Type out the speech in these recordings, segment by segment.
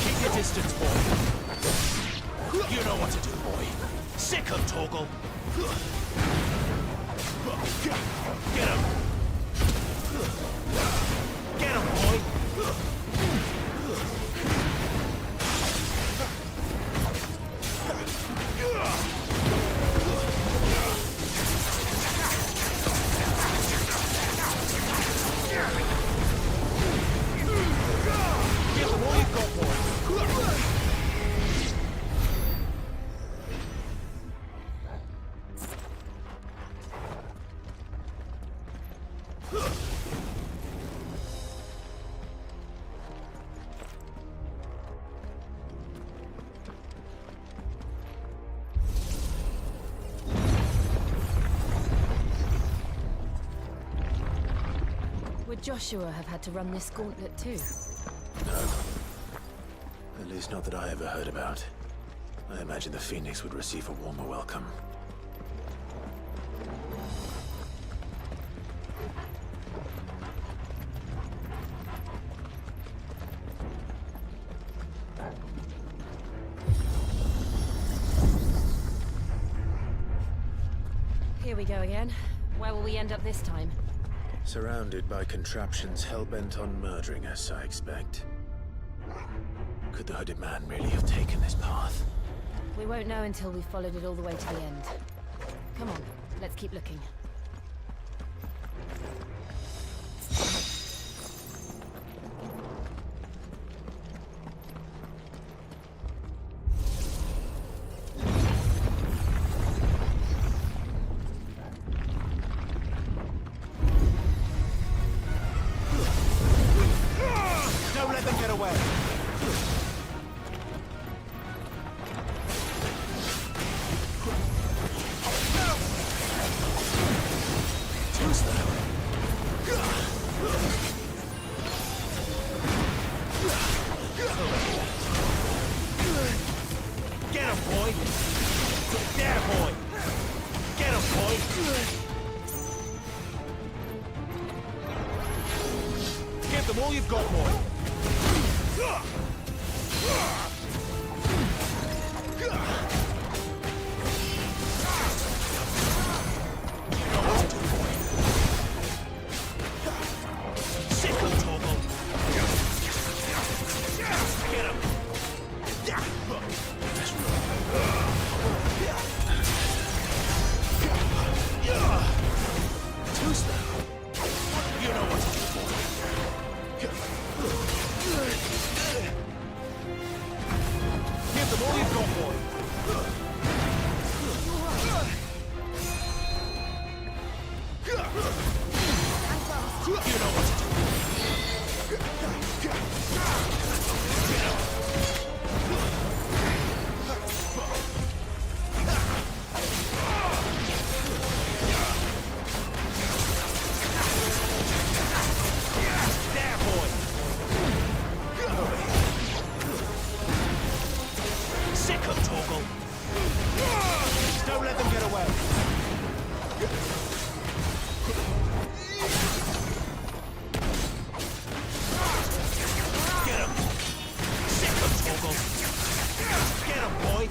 Keep your distance, boy. You know what to do, boy. Sick him, Torgal. Get him. Get him, boy. Give him all you've got, boy. Would Joshua have had to run this gauntlet too? No. At least not that I ever heard about. I imagine the Phoenix would receive a warmer welcome. Here we go again. Where will we end up this time? Surrounded by contraptions hell-bent on murdering us, I expect. Could the hooded man really have taken this path? We won't know until we've followed it all the way to the end. Come on, let's keep looking. Don't let them get away. Too slow. Get him, boy. There, boy. Get him, boy. Give them all you've got, boy. Sick of Torgal. Get him. Too slow. You know what to do, boy. Give them all you've got, boy. You know what to do. There, boy. Sick of Torgal. Don't let them get away. Get him. Sick of Torgal. Get him, boy.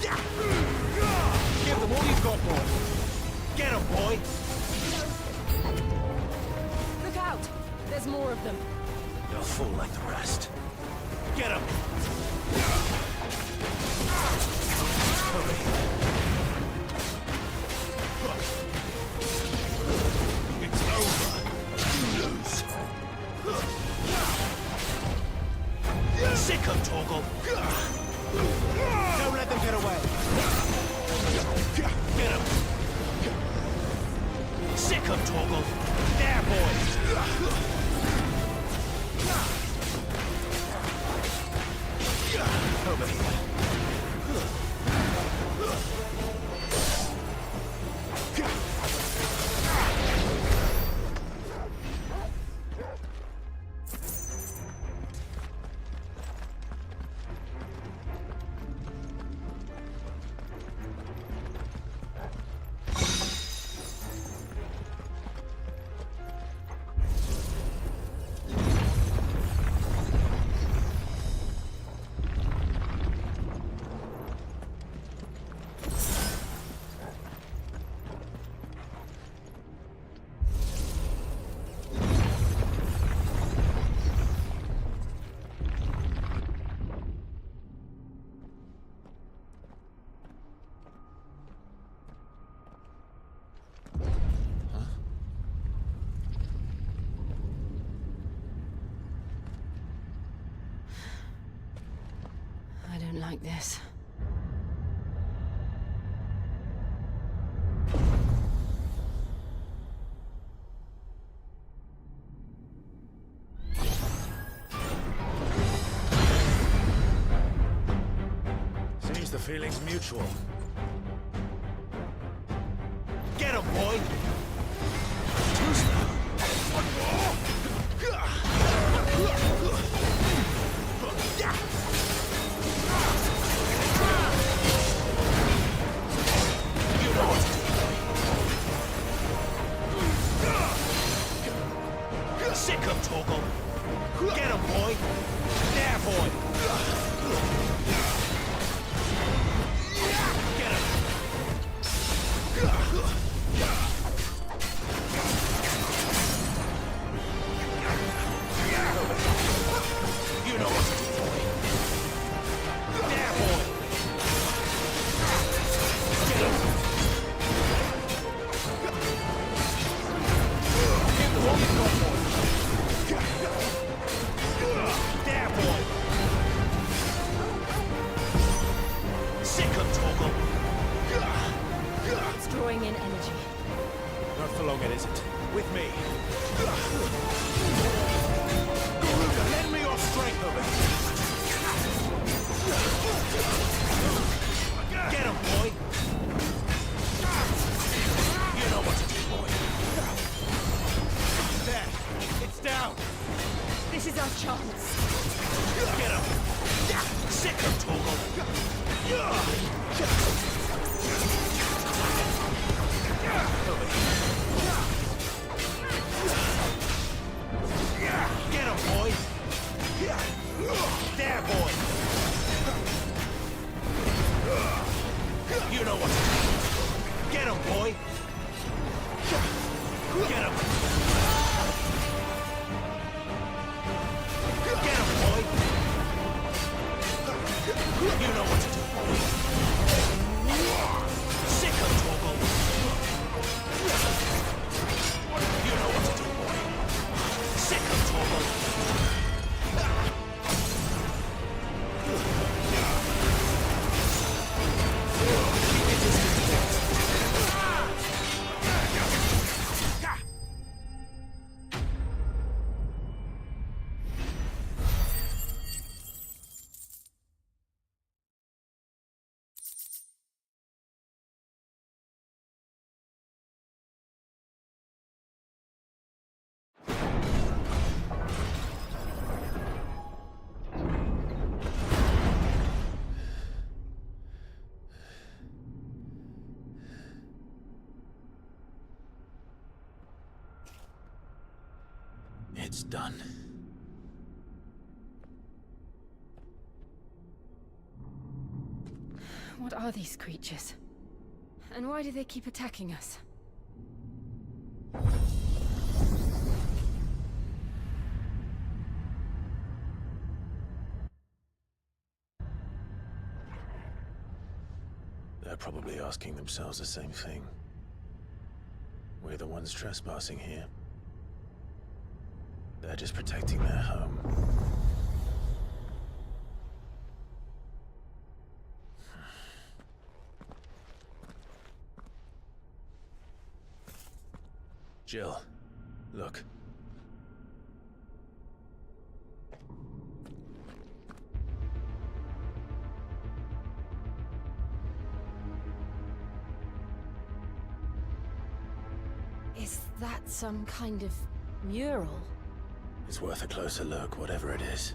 Get him. Give them all you've got, boy. Get him, boy. Look out! There's more of them. They'll fall like the rest. Get him. Hurry. It's over. You lose. Sick of Torgal. Don't let them get away. Get him. Sick of Torgal. There, boys. like this. Seems the feeling's mutual. Get him, boy! Too slow. One more! You know what to do, boy. Sick of Toggle. Get him, boy! There, boy! Get him! You know what to do, boy. There, boy! Get him! Give the one you got, boy! There, boy! Sick of Toggle! It's drawing in energy. Not for long, it isn't. With me. Garuda, lend me your strength over here. Get him, boy! You know what to do, boy. There, it's down. This is our chance. Get him! Sick of Toggle! Over here. Get him, boy! There, boy! You know what to do. Get him, boy! Get him! Get him, boy! You know what to do, boy! Sick of Toggle! You know what to do, boy! Sick of Toggle! It's done. What are these creatures? And why do they keep attacking us? They're probably asking themselves the same thing. We're the ones trespassing here. They're just protecting their home. Jill, look. Is that some kind of mural? It's worth a closer look, whatever it is.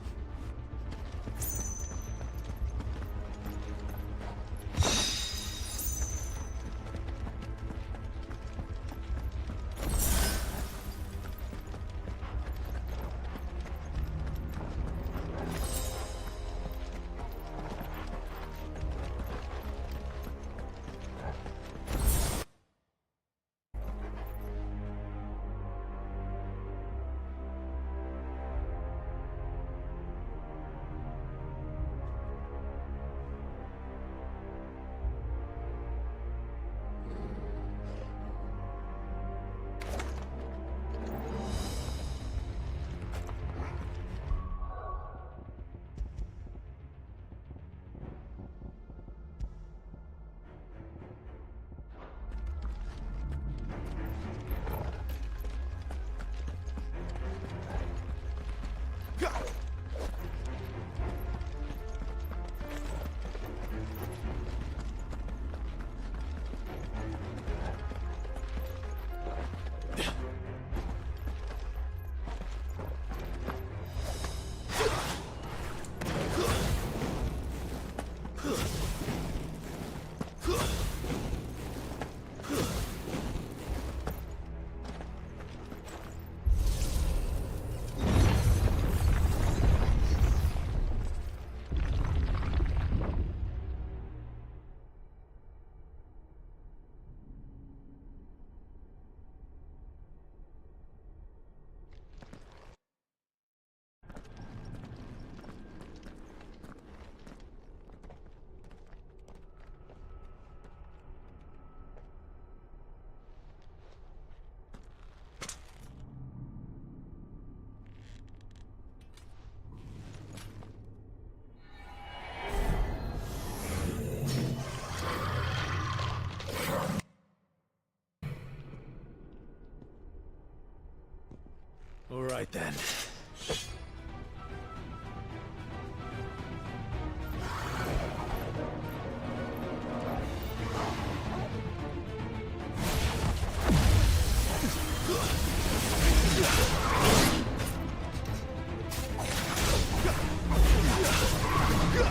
All right then.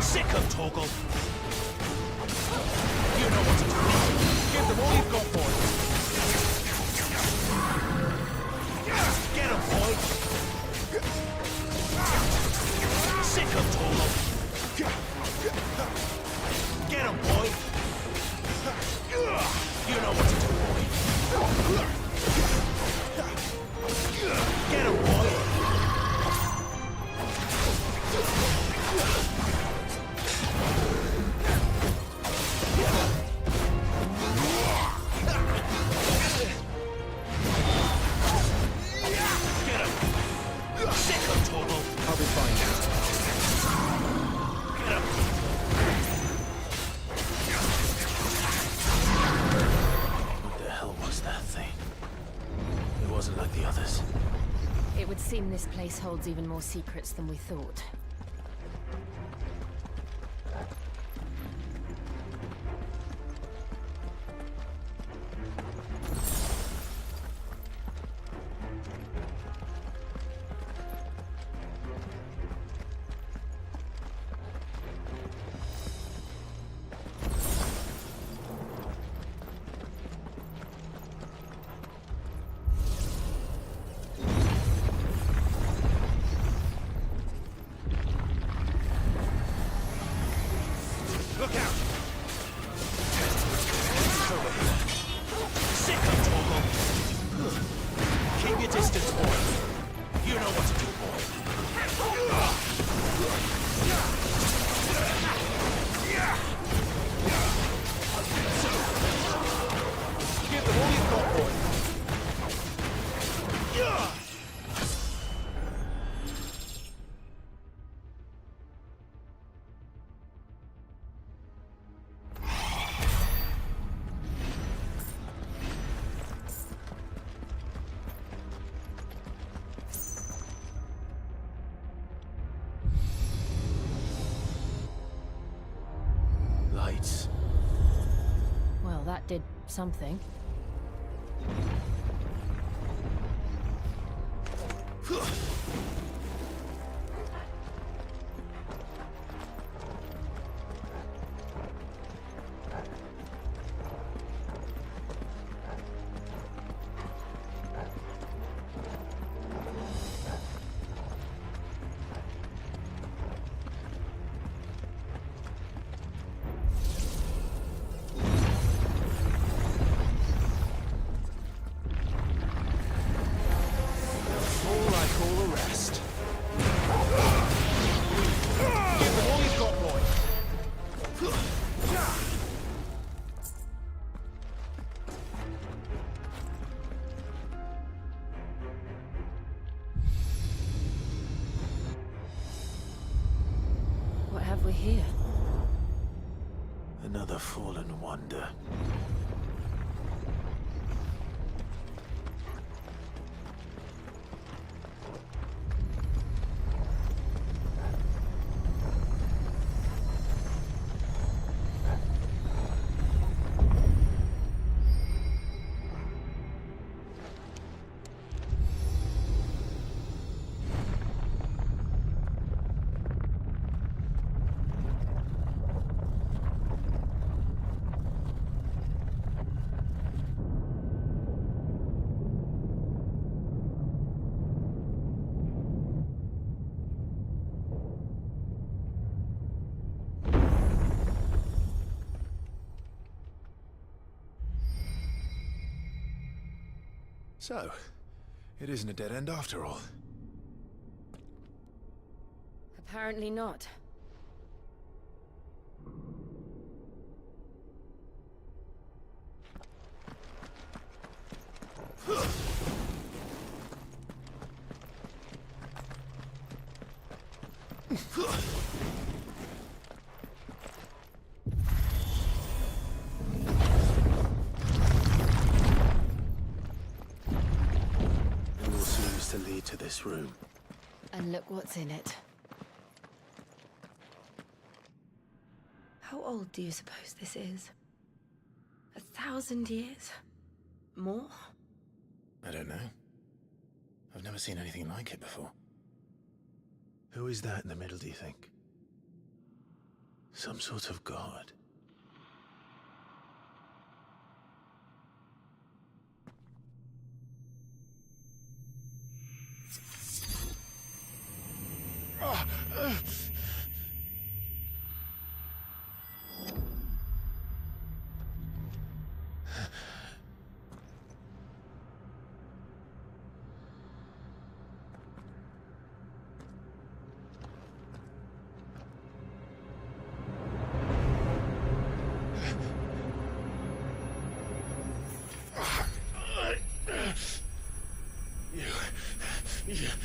Sick of Toggle. You know what to do. Give them all you've got, boy. Get him, boy. Sick of Toggle. Get him, boy. You know what to do, boy. Get him, boy. I'll be fine now. Get him. What the hell was that thing? It wasn't like the others. It would seem this place holds even more secrets than we thought. Look out! Over here. Sick of Toggle. Keep your distance, boy. You know what to do, boy. Give them all you've got, boy. Lights. Well, that did something. All like all the rest. Give them all you've got, boy. What have we here? Another fallen wonder. So, it isn't a dead end after all. Apparently not. lead to this room. And look what's in it. How old do you suppose this is? 1,000 years? More? I don't know. I've never seen anything like it before. Who is that in the middle, do you think? Some sort of god?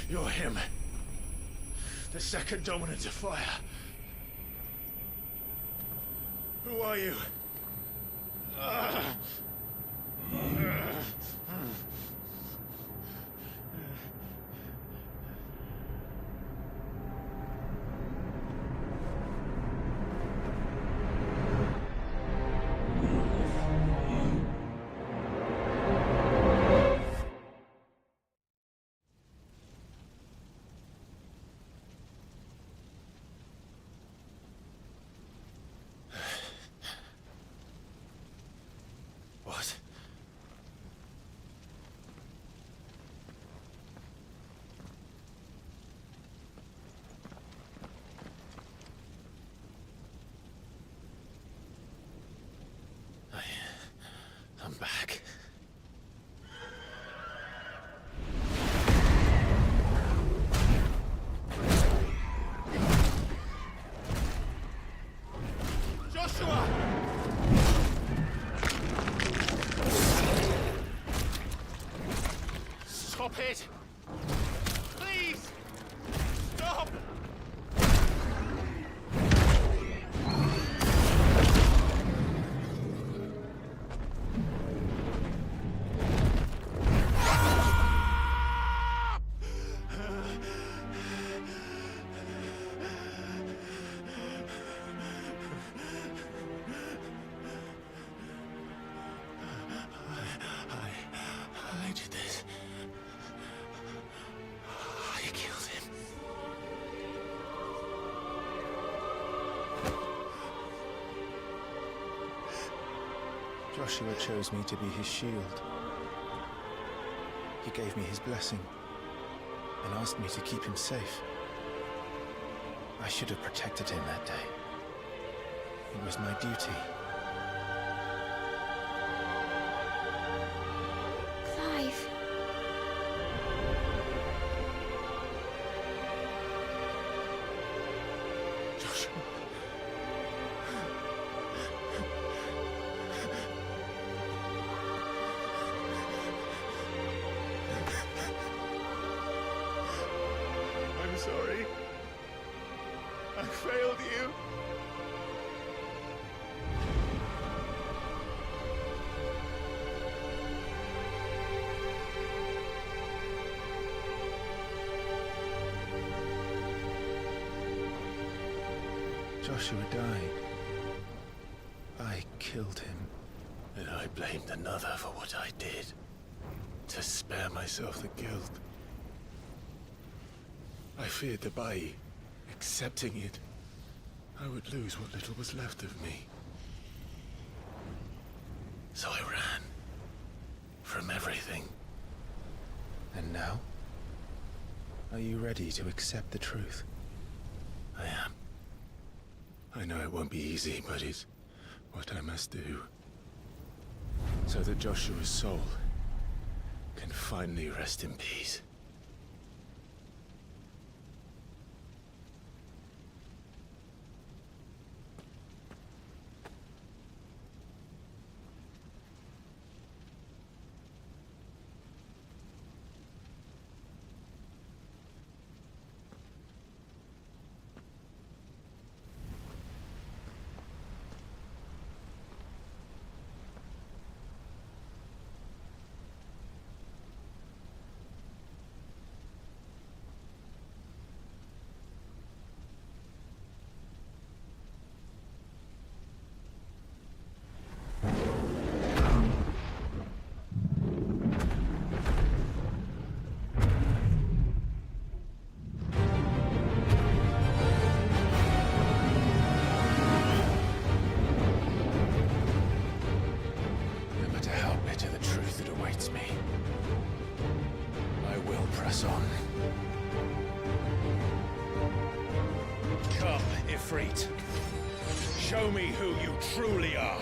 You're him. The second dominant of fire. Who are you? What? I'm back. Joshua! Stop it! Please! Stop! I did this. I killed him. Joshua chose me to be his shield. He gave me his blessing and asked me to keep him safe. I should have protected him that day. It was my duty. Clive. Joshua. I'm sorry. I failed you. Joshua died. I killed him. And I blamed another for what I did. To spare myself the guilt. I feared that by accepting it, I would lose what little was left of me. So I ran. From everything. And now? Are you ready to accept the truth? I am. I know it won't be easy, but it's what I must do. So that Joshua's soul can finally rest in peace. retreat. Show me who you truly are.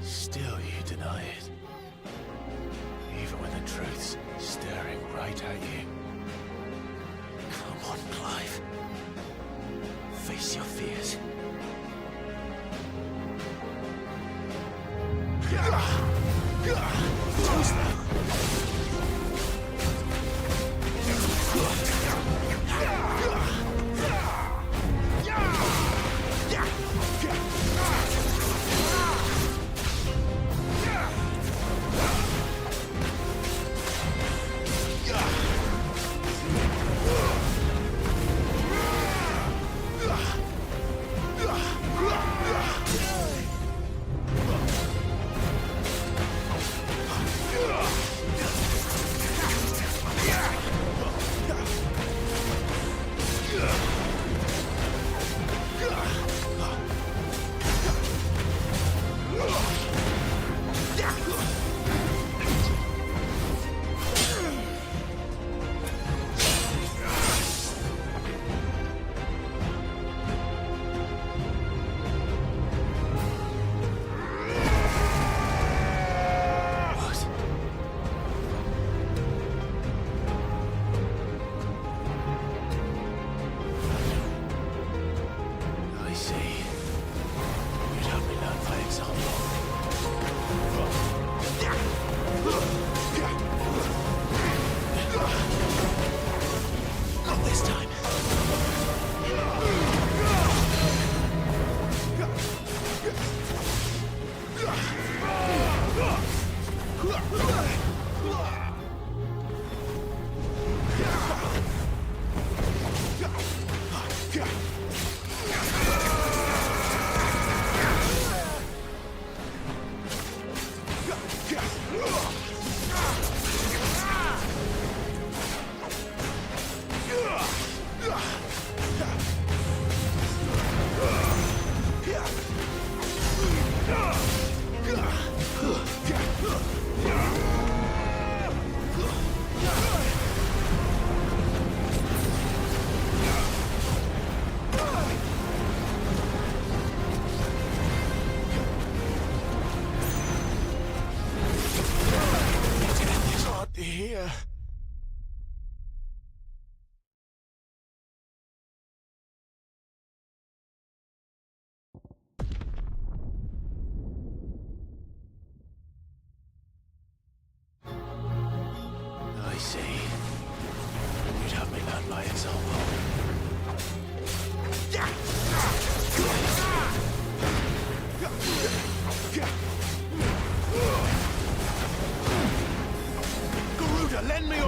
Still you deny it. Even when the truth's staring right at you. Come on, Clive. Face your fears. Toast them.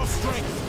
your strength!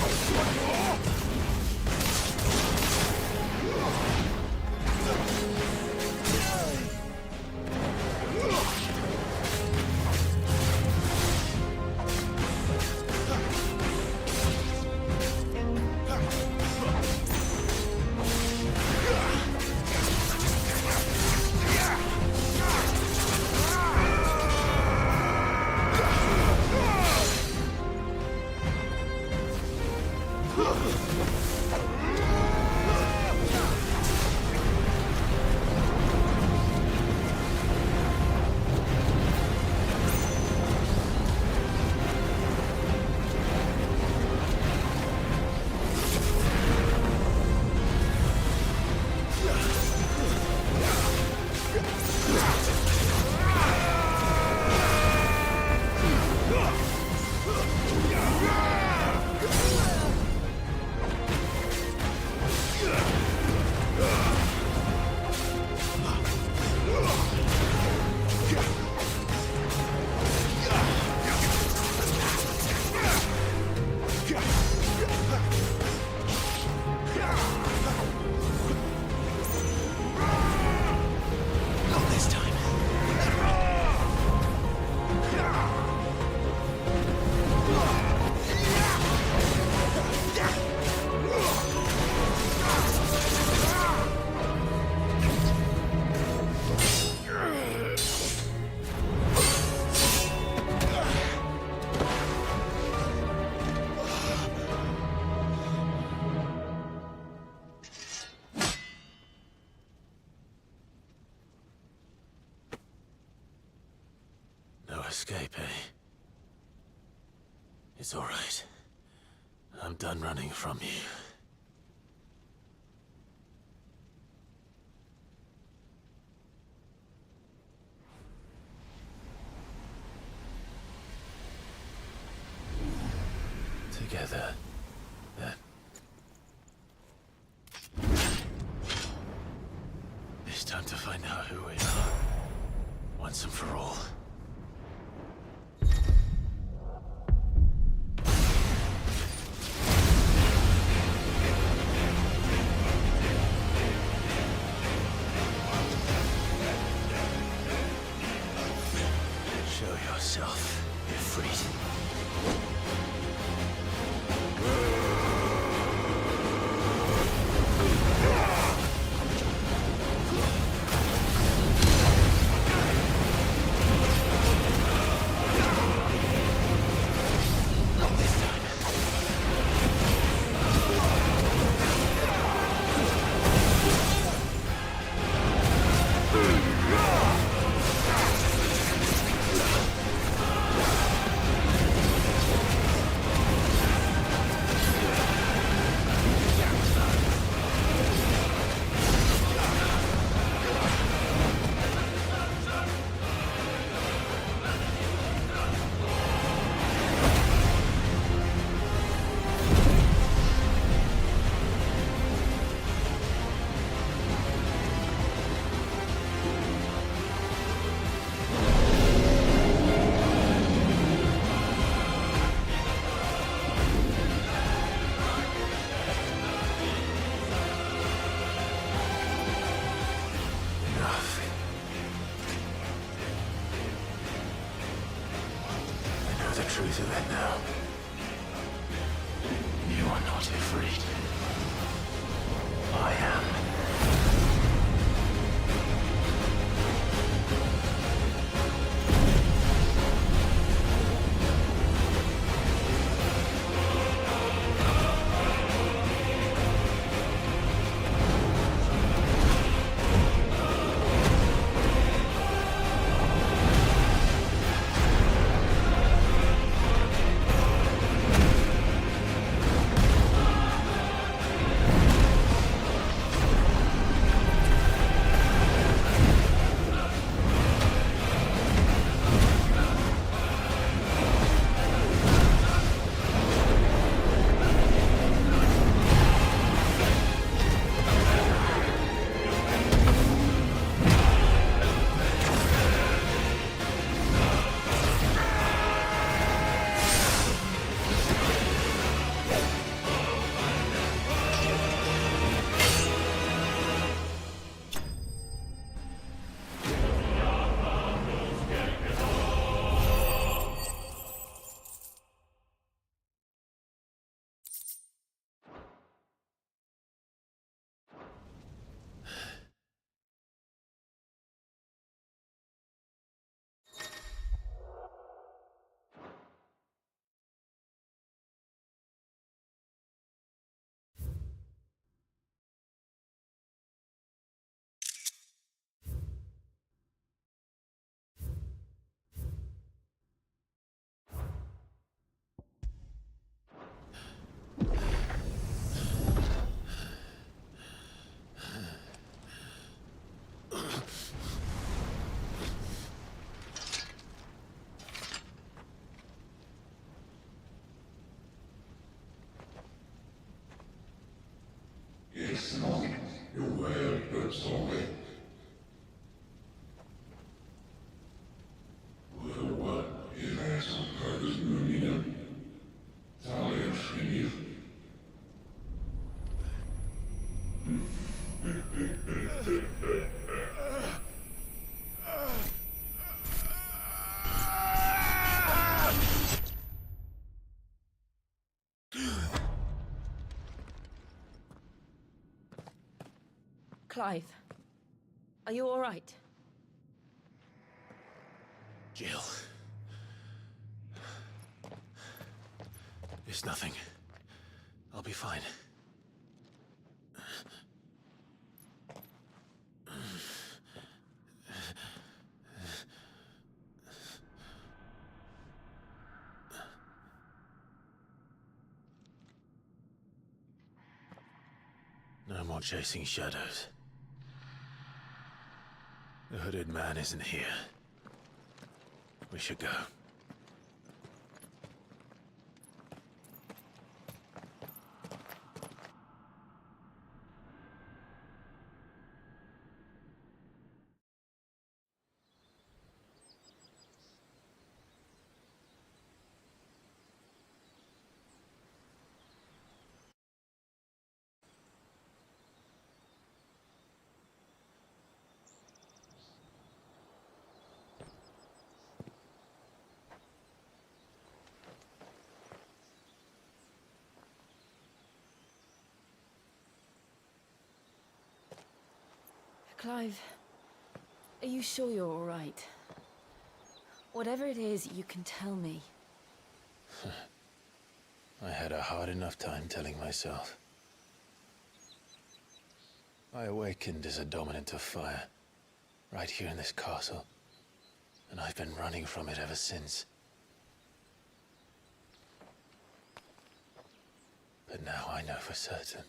Not this time. No escape, eh? It's all right. I'm done running from you. Together, then. It's time to find out who we are, once and for all. Show yourself, Ifrit. The truth of it now. You are not afraid. I am. Clive, are you all right? Jill. It's nothing. I'll be fine. No more chasing shadows. The hooded man isn't here. We should go. Clive, are you sure you're all right? Whatever it is, you can tell me. I had a hard enough time telling myself. I awakened as a dominant of fire, right here in this castle, and I've been running from it ever since. But now I know for certain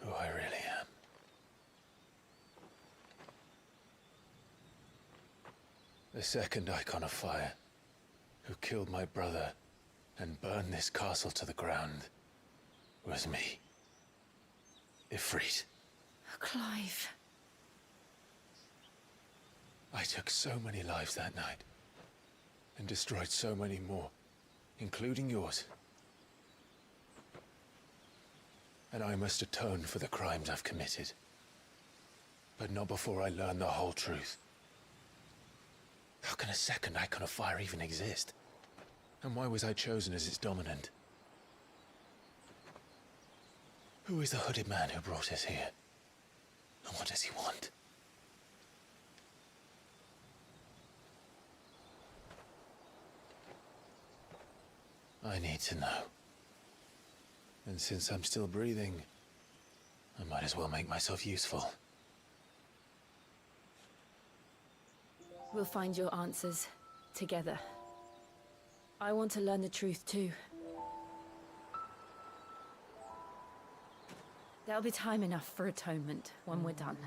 who I really am. The second icon of fire, who killed my brother and burned this castle to the ground, was me. Ifrit. Clive. I took so many lives that night, and destroyed so many more, including yours. And I must atone for the crimes I've committed. But not before I learn the whole truth. How can a second icon of fire even exist? And why was I chosen as its dominant? Who is the hooded man who brought us here? And what does he want? I need to know. And since I'm still breathing, I might as well make myself useful. We'll find your answers together. I want to learn the truth too. There'll be time enough for atonement when we're done.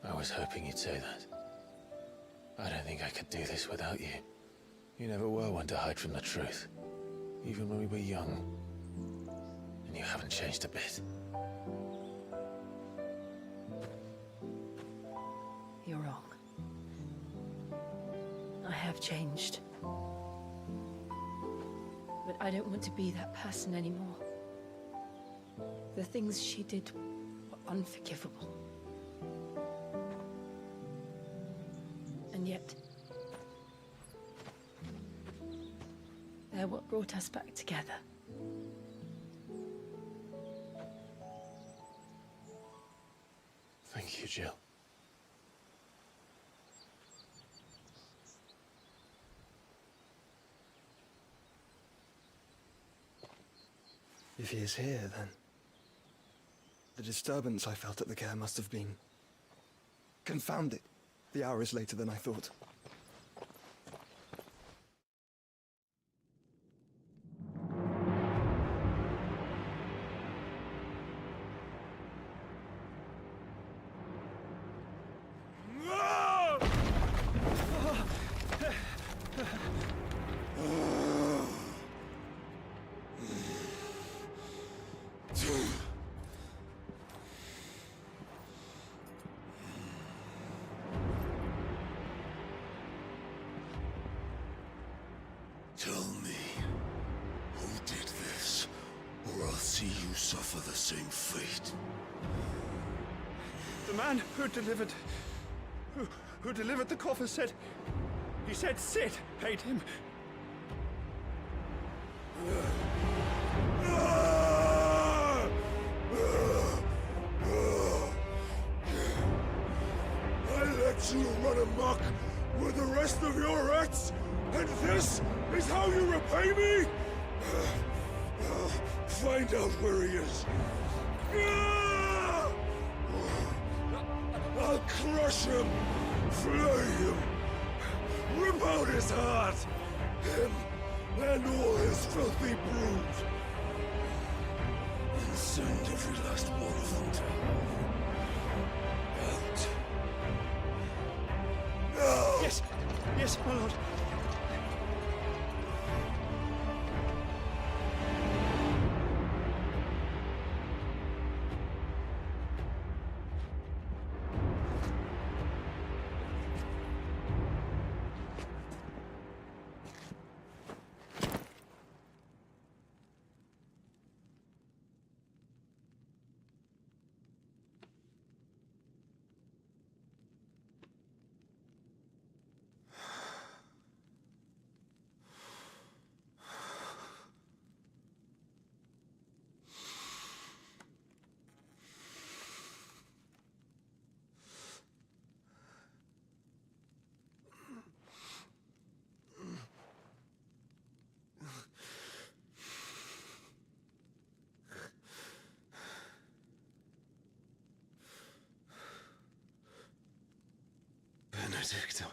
I was hoping you'd say that. I don't think I could do this without you. You never were one to hide from the truth, even when we were young. And you haven't changed a bit. You're wrong. I have changed. But I don't want to be that person anymore. The things she did were unforgivable. And yet, they're what brought us back together. Thank you, Jill. If he is here, then the disturbance I felt at the care must have been confounded. The hour is later than I thought. Tell me, who did this, or I'll see you suffer the same fate. The man who delivered the coffin said... He said Sid paid him. amok with the rest of your rats? And this is how you repay me? Find out where he is. I'll crush him, flay him, rip out his heart, him and all his filthy brood, and send every last one of them to hell. Out. No! Yes, yes, my lord. Benedicta.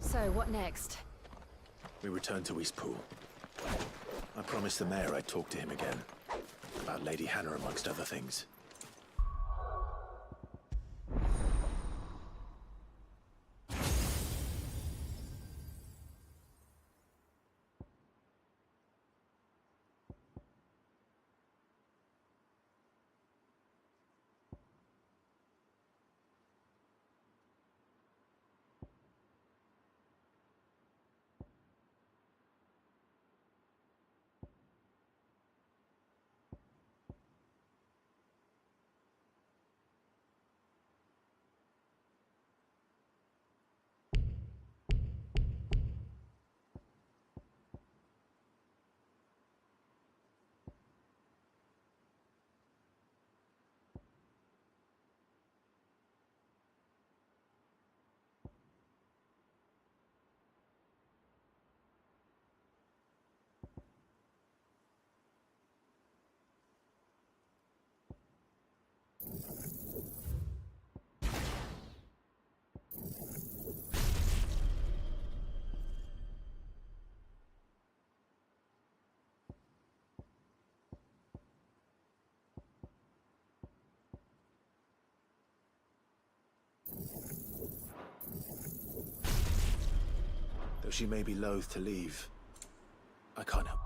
So, what next? We return to Eastpool. I promised the mayor I'd talk to him again. About Lady Hannah, amongst other things. Though she may be loath to leave, I can't help.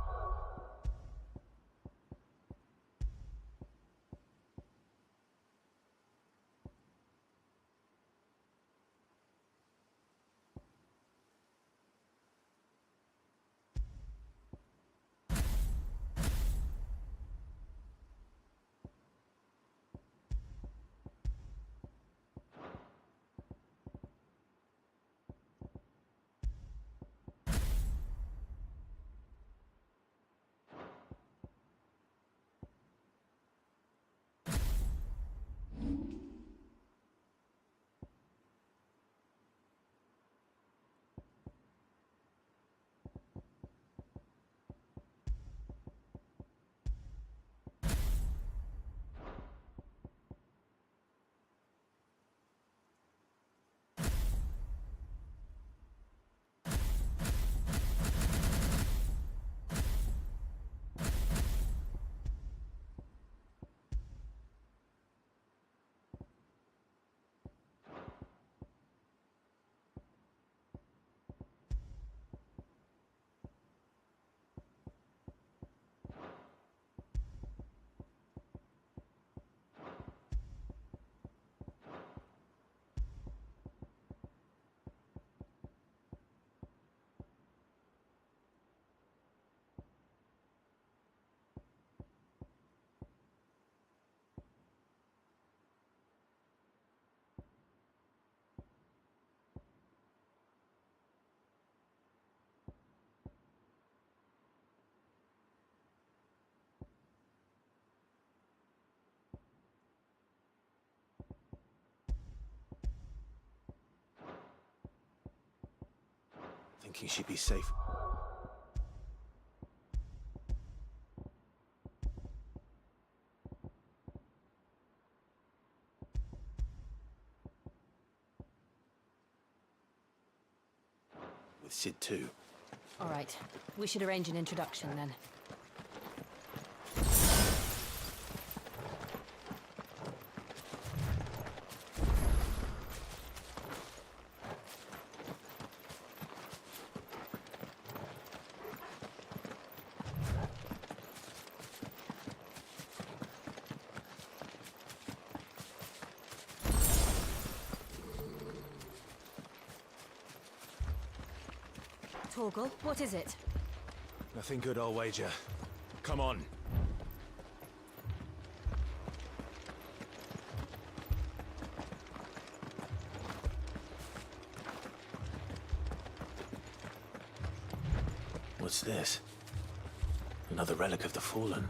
thinking she'd be safe. With Sid too. All right. We should arrange an introduction then. Torgal, what is it? Nothing good, I'll wager. Come on. What's this? Another relic of the Fallen.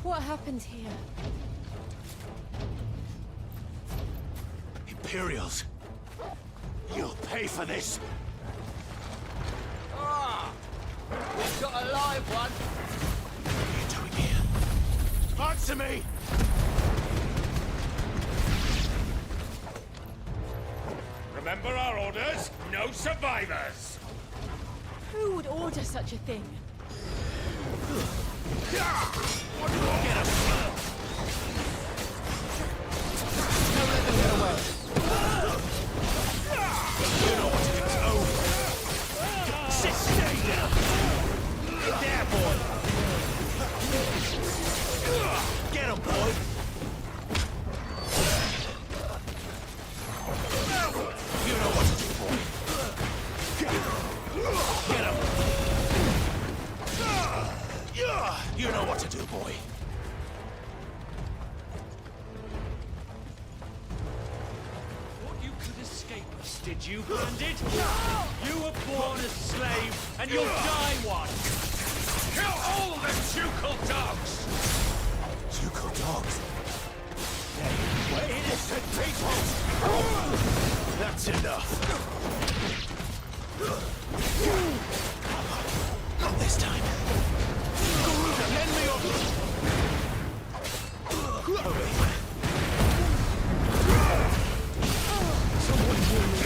What happened here? Imperials! You'll pay for this! We've got a live one. What are you doing here? Answer me! Remember our orders? No survivors! Who would order such a thing? Get him! Don't let them get away. You know what it is. Oh! Stay down! Get there, boy! Get him, boy! You know what to do, boy. Get him! You know what to do, boy. Thought you could escape us, did you, bandit? You were born a slave, and you'll die one! Kill all the ducal dogs! Ducal dogs? They were innocent people! That's enough! Not this time! Lend me your... Over here. Someone pull me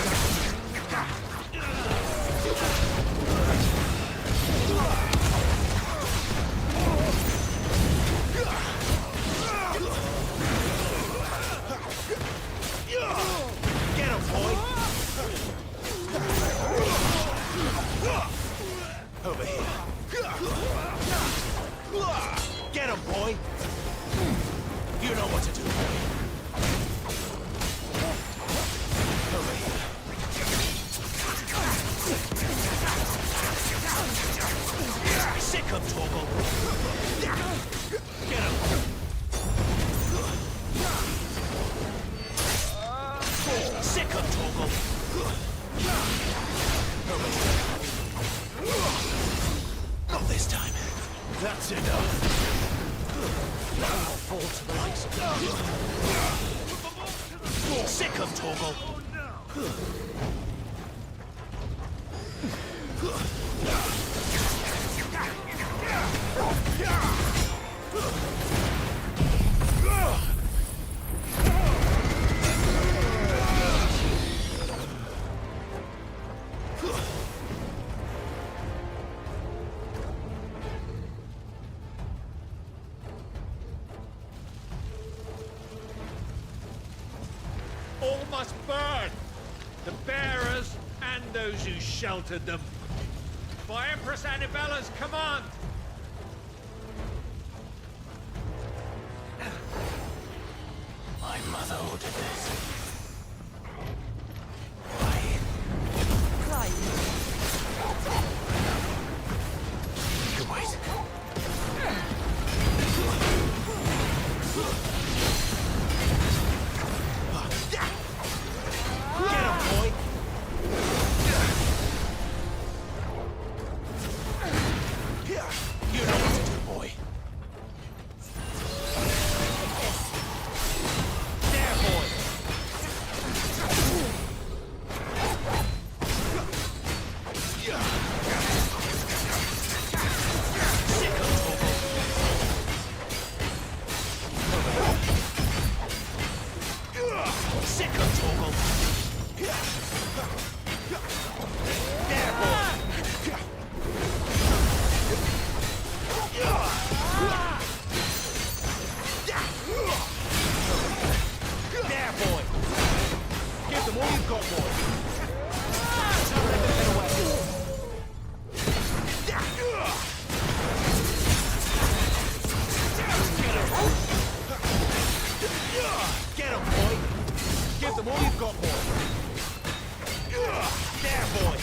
Get him, boy! Over here. Get him, boy! You know what to do, boy. Over here. Sick him, Torgal! Get him! Sick him, Torgal! Over here. Not this time. That's enough. Now I'll fall to the likes of you. Sick of Torgal. All must burn! The bearers and those who sheltered them. By Empress Annibella's command! My mother ordered this. You wait. Get him, boy! You know what to do, boy. There, boy! Sick of Torgal. Sick of Torgal. There, boy! There, boy! Give them all you've got, boy! Don't let them get away! Get him, boy! Give them all you've got, boy! There, boy!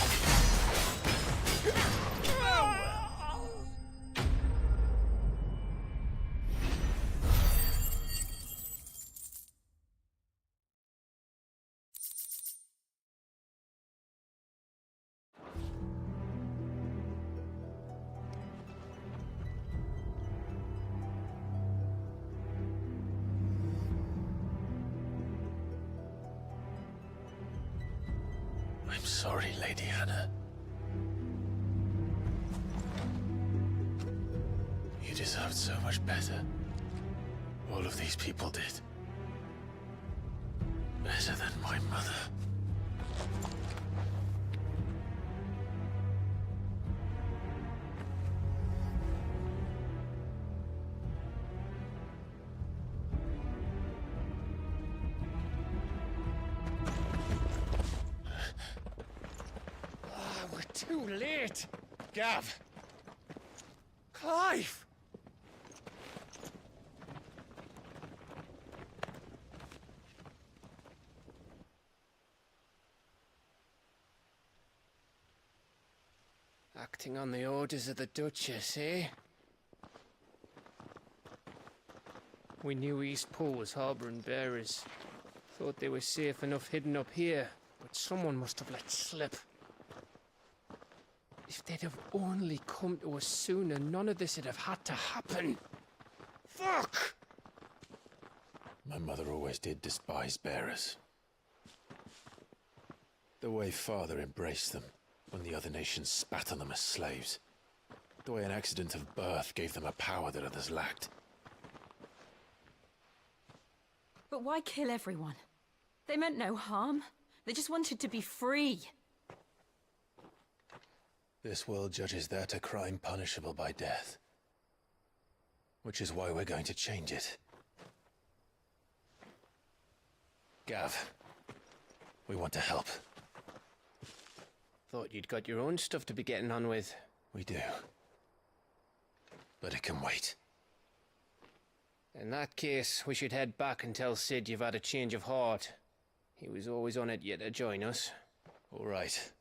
I'm sorry, Lady Hannah. You deserved so much better. All of these people did. Better than my mother. We're too late. Gav. Clive. Acting on the orders of the Duchess, eh? We knew East Pool was harbouring bearers. Thought they were safe enough hidden up here, but someone must have let slip. If they'd have only come to us sooner, none of this would have had to happen. Fuck! My mother always did despise bearers. The way Father embraced them when the other nations spat on them as slaves. The way an accident of birth gave them a power that others lacked. But why kill everyone? They meant no harm. They just wanted to be free. This world judges that a crime punishable by death. Which is why we're going to change it. Gav, we want to help. Thought you'd got your own stuff to be getting on with. We do. But it can wait. In that case, we should head back and tell Sid you've had a change of heart. He was always on it yet to join us. All right.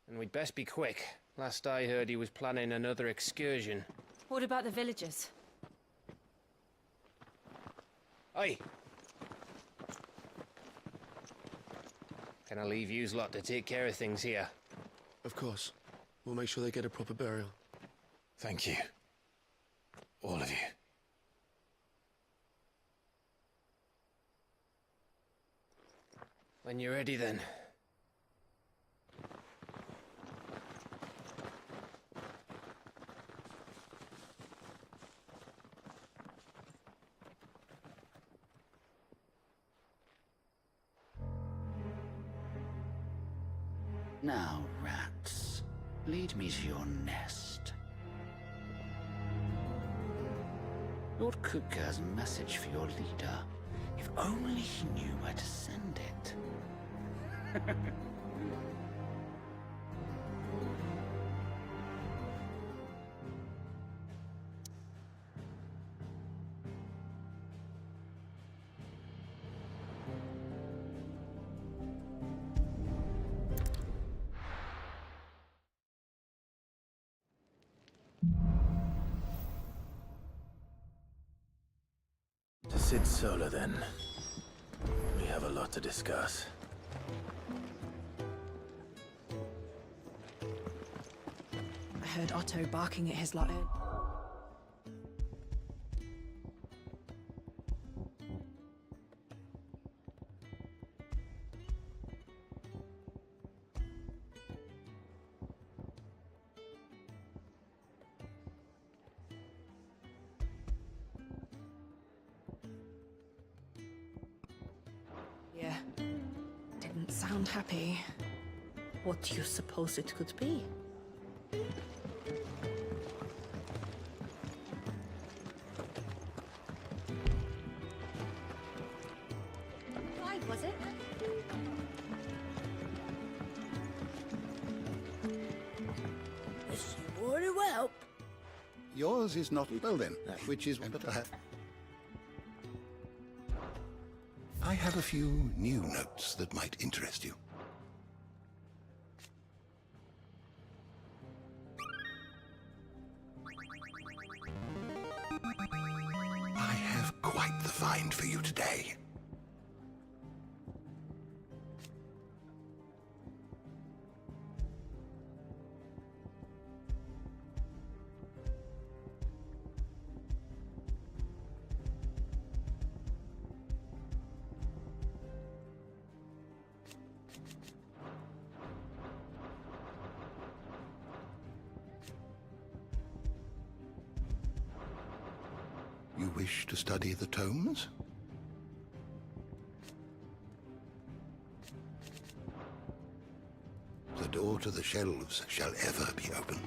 And we'd best be quick. Last I heard, he was planning another excursion. What about the villagers? Aye. Can I leave yous lot to take care of things here? Of course. We'll make sure they get a proper burial. Thank you. All of you. When you're ready, then. Now, rats, lead me to your nest. Lord Kupka has a message for your leader. If only he knew where to send it. To Sid Solar, then. We have a lot to discuss. I heard Otto barking at his lot. Yeah. Didn't sound happy. What do you suppose it could be? Clive, was it? This would help. Yours is not well then, which is I have a few new notes that might interest you. I have quite the find for you today. You wish to study the tomes? door to the shelves shall ever be open.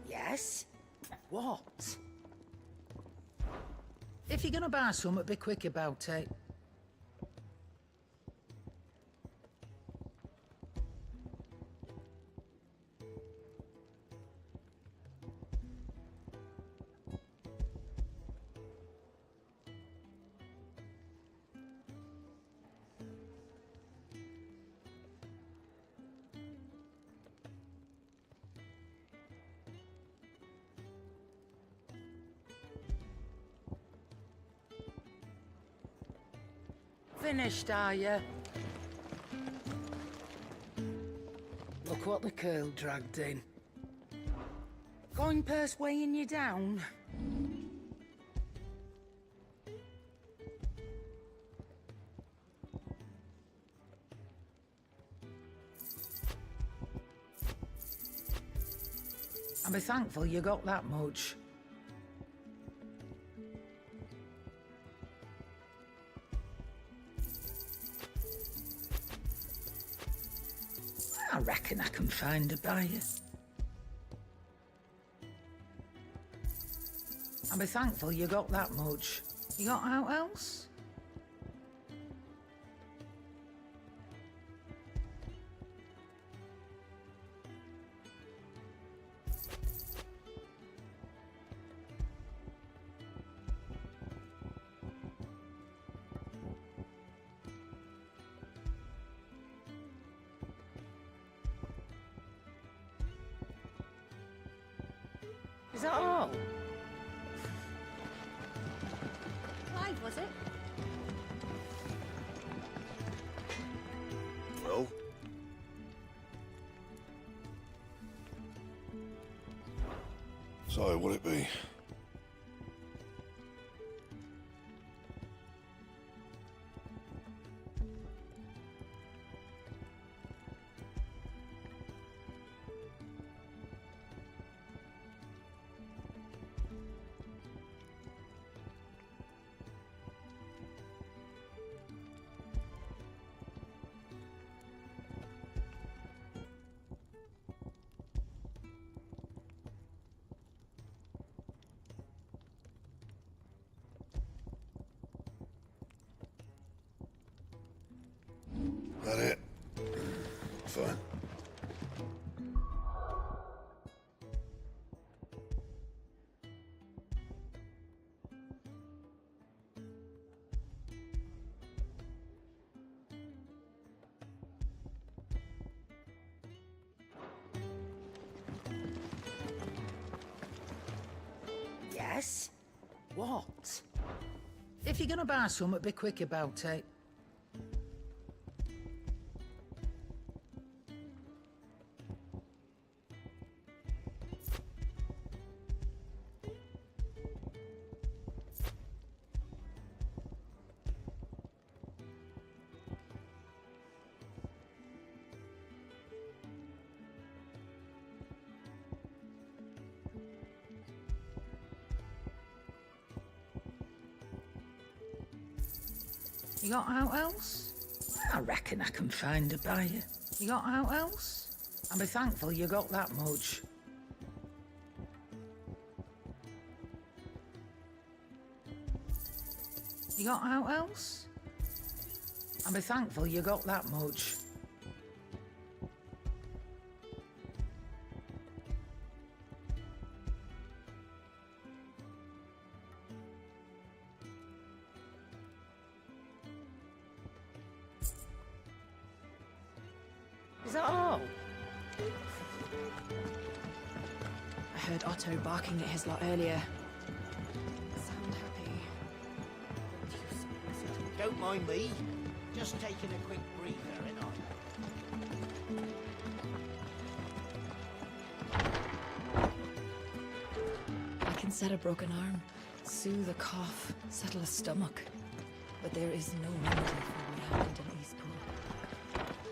Yes? What? If you're gonna buy something, be quick about it. Finished, are you? Look what the curl dragged in. Going purse weighing you down? And be thankful you got that much. I reckon I can find a buyer. And be thankful you got that much. You got out else? Is that all? Clive, was it? Well? So, what'll it be? That it? Fine. Yes? What? If you're gonna buy something, be quick about it. You got out else? I reckon I can find a buyer. You got out else? And be thankful you got that much. You got out else? I'll be thankful you got that much. Is that all? I heard Otto barking at his lot earlier. Sound happy. Don't mind me. Just taking a quick breather, ain't I? I can set a broken arm, soothe a cough, settle a stomach. But there is no remedy for what happened in Eastpool.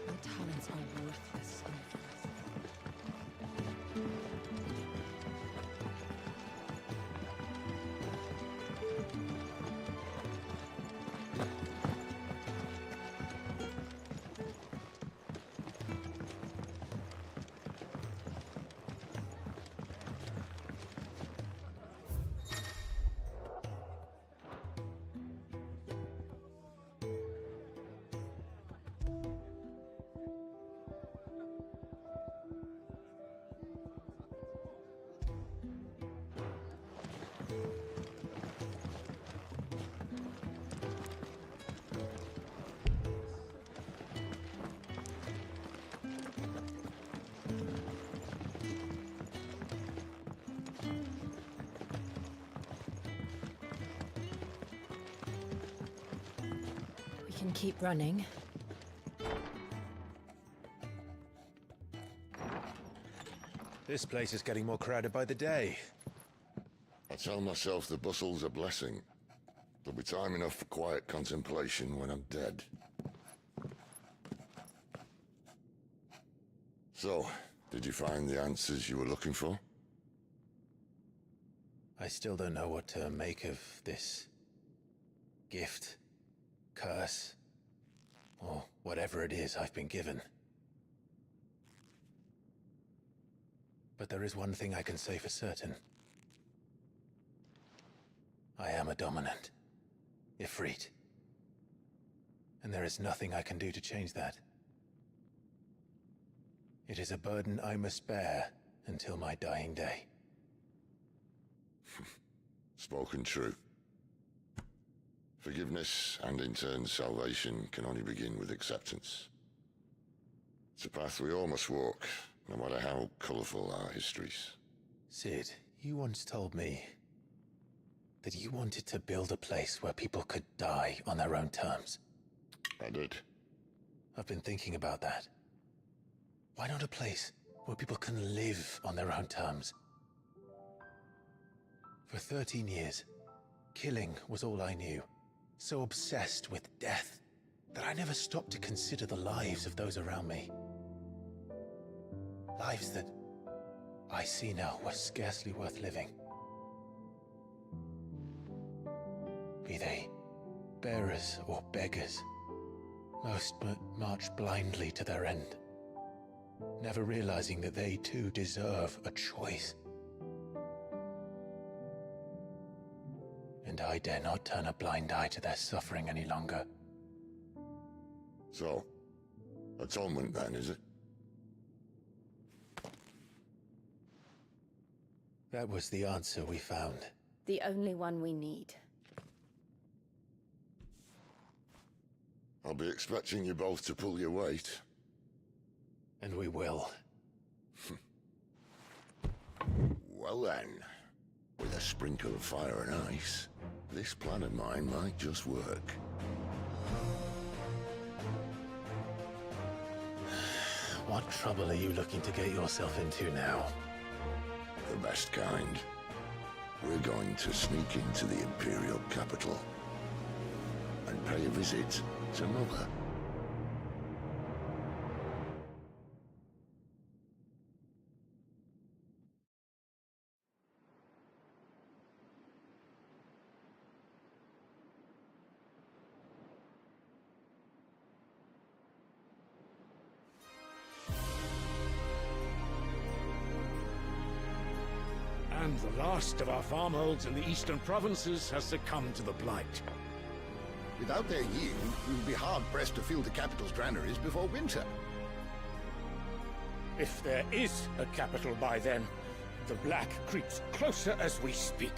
My talents are worthless in the forest. We can keep running. This place is getting more crowded by the day. I tell myself the bustle's a blessing. There'll be time enough for quiet contemplation when I'm dead. So, did you find the answers you were looking for? I still don't know what to make of this gift, curse, or whatever it is I've been given. But there is one thing I can say for certain. I am a dominant, Ifrit. And there is nothing I can do to change that. It is a burden I must bear until my dying day. Spoken true. Forgiveness, and in turn salvation, can only begin with acceptance. It's a path we all must walk, no matter how colourful our histories. Sid, you once told me that you wanted to build a place where people could die on their own terms. I did. I've been thinking about that. Why not a place where people can live on their own terms? For 13 years, killing was all I knew. So obsessed with death that I never stopped to consider the lives of those around me. Lives that I see now were scarcely worth living. Be they bearers or beggars, most march blindly to their end, never realizing that they too deserve a choice. And I dare not turn a blind eye to their suffering any longer. So, atonement then, is it? That was the answer we found. The only one we need. I'll be expecting you both to pull your weight. And we will. Well then, with a sprinkle of fire and ice, this plan of mine might just work. What trouble are you looking to get yourself into now? The best kind. We're going to sneak into the Imperial capital and pay a visit to Mother. And the last of our farmholds in the eastern provinces has succumbed to the blight. Without their yield, we will be hard-pressed to fill the capital's granaries before winter. If there is a capital by then, the Black creeps closer as we speak.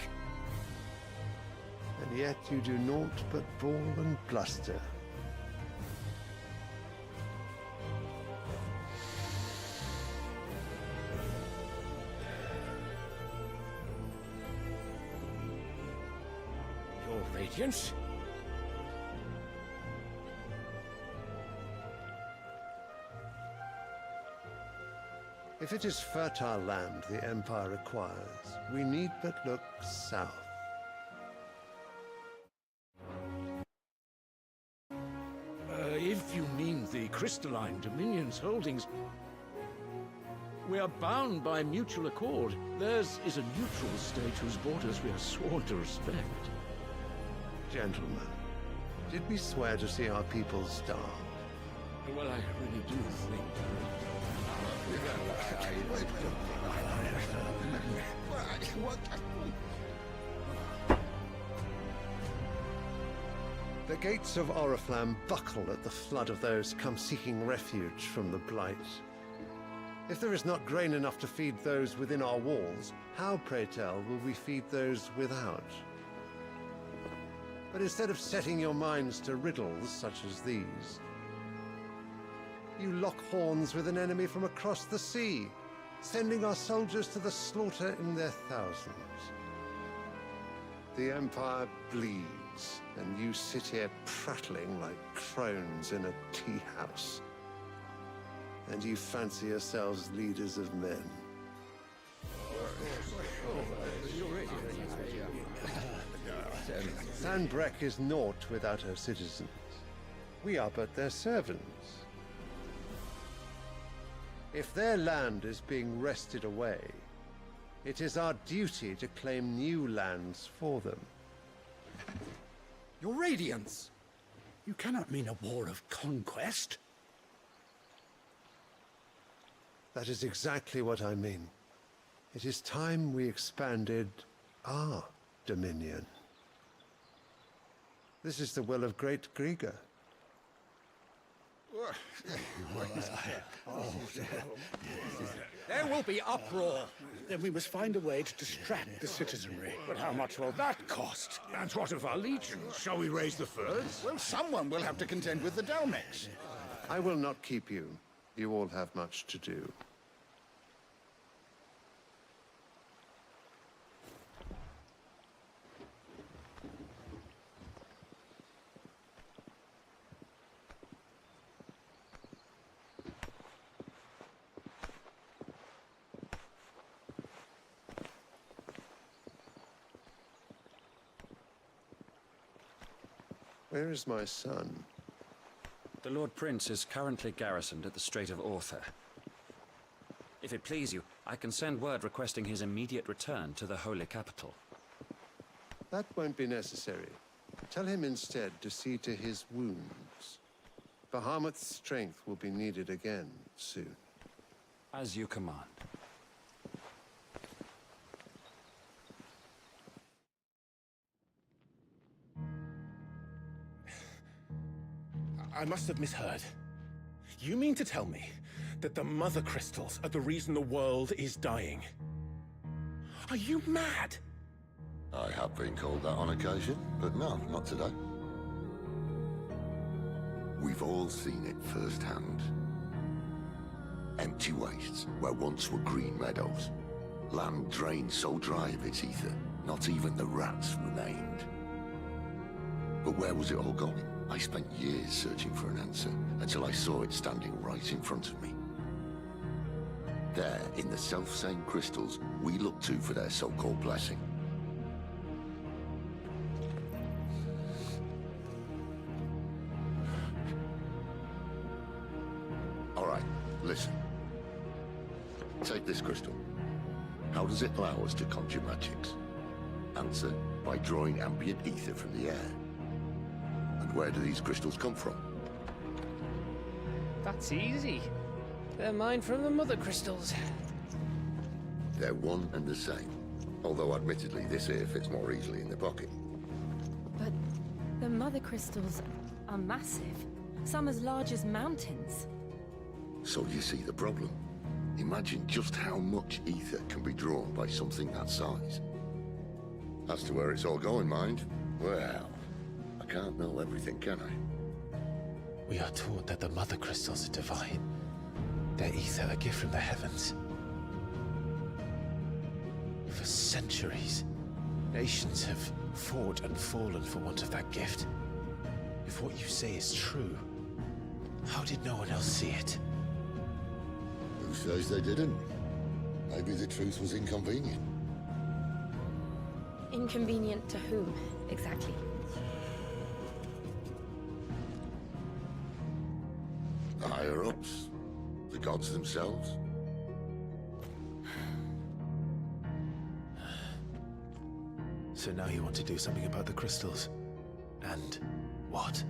And yet you do naught but bawl and bluster. Your Radiance? If it is fertile land the Empire requires, we need but look south. If you mean the crystalline Dominion's holdings, we are bound by mutual accord. Theirs is a neutral state whose borders we are sworn to respect. Gentlemen, did we swear to see our people starve? Well, I really do think... The gates of Oriflamme buckle at the flood of those come seeking refuge from the Blight. If there is not grain enough to feed those within our walls, how, pray tell, will we feed those without? But instead of setting your minds to riddles such as these, you lock horns with an enemy from across the sea, sending our soldiers to the slaughter in their thousands. The Empire bleeds, and you sit here prattling like crones in a tea house. And you fancy yourselves leaders of men. Sanbreque is naught without her citizens. We are but their servants. If their land is being wrested away, it is our duty to claim new lands for them. Your Radiance! You cannot mean a war of conquest. That is exactly what I mean. It is time we expanded our dominion. This is the will of great Grieger. There will be uproar. Then we must find a way to distract the citizenry. But how much will that cost? And what of our legions? Shall we raise the furs? Well, someone will have to contend with the Dalmex. I will not keep you. You all have much to do. Where is my son? The Lord Prince is currently garrisoned at the Strait of Author. If it please you, I can send word requesting his immediate return to the Holy Capital. That won't be necessary. Tell him instead to see to his wounds. Bahamut's strength will be needed again soon. As you command. I must have misheard. You mean to tell me that the Mother Crystals are the reason the world is dying? Are you mad? I have been called that on occasion, but no, not today. We've all seen it firsthand. Empty wastes where once were green meadows. Land drained so dry of its ether, not even the rats remained. But where was it all going? I spent years searching for an answer, until I saw it standing right in front of me. There, in the self-same crystals we look to for their so-called blessing. All right, listen. Take this crystal. How does it allow us to conjure magics? Answer, by drawing ambient ether from the air. Where do these crystals come from? That's easy. They're mine from the Mother Crystals. They're one and the same. Although admittedly this here fits more easily in the pocket. But The mother crystals are massive, some as large as mountains. So you see the problem. Imagine just how much ether can be drawn by something that size. As to where it's all going, mind, well, I can't know everything, can I? We are taught that the mother crystals are divine. Their ether a gift from the heavens. For centuries, nations have fought and fallen for want of that gift. If what you say is true, how did no one else see it? Who says they didn't? Maybe the truth was inconvenient. Inconvenient to whom, exactly? The higher-ups? The gods themselves? So now you want to do something about the crystals? And what?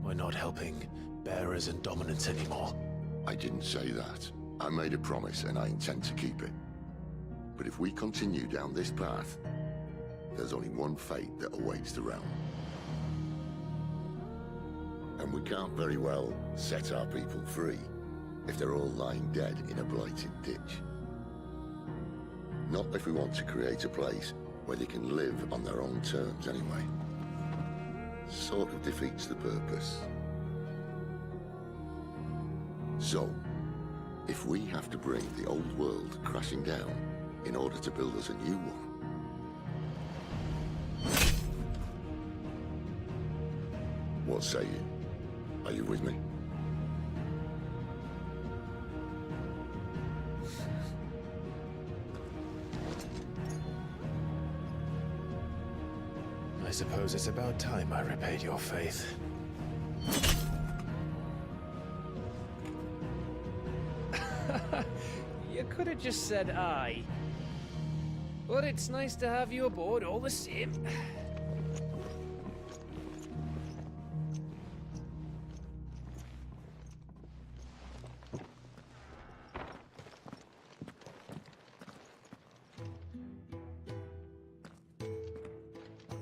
We're not helping bearers and dominants anymore. I didn't say that. I made a promise and I intend to keep it. But if we continue down this path, there's only one fate that awaits the realm. And we can't very well set our people free if they're all lying dead in a blighted ditch. Not if we want to create a place where they can live on their own terms anyway. Sort of defeats the purpose. So, if we have to bring the old world crashing down in order to build us a new one, what say you? Are you with me? I suppose it's about time I repaid your faith. You could have just said aye. But it's nice to have you aboard all the same.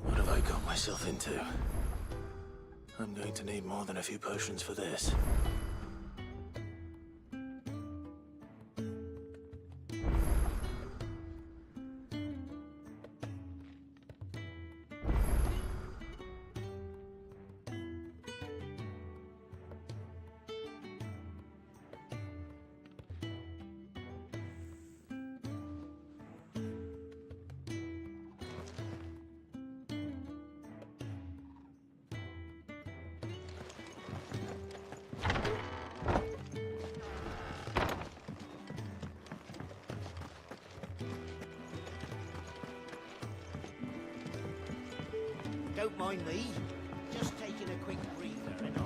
What have I got myself into? I'm going to need more than a few potions for this. Don't mind me. Just taking a quick breather, and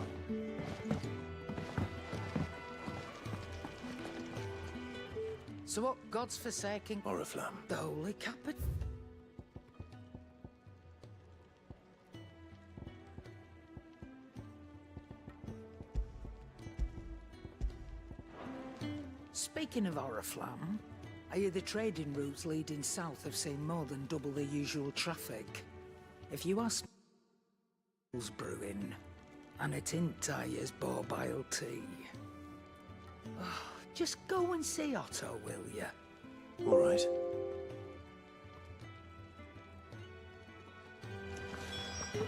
So what god's forsaking? Oriflamme. The holy capital? Speaking of Oriflamme, I hear the trading routes leading south have seen more than double the usual traffic. If you ask brewing, and a tin tires borbile tea. Oh, just go and see Otto, will you? All right. I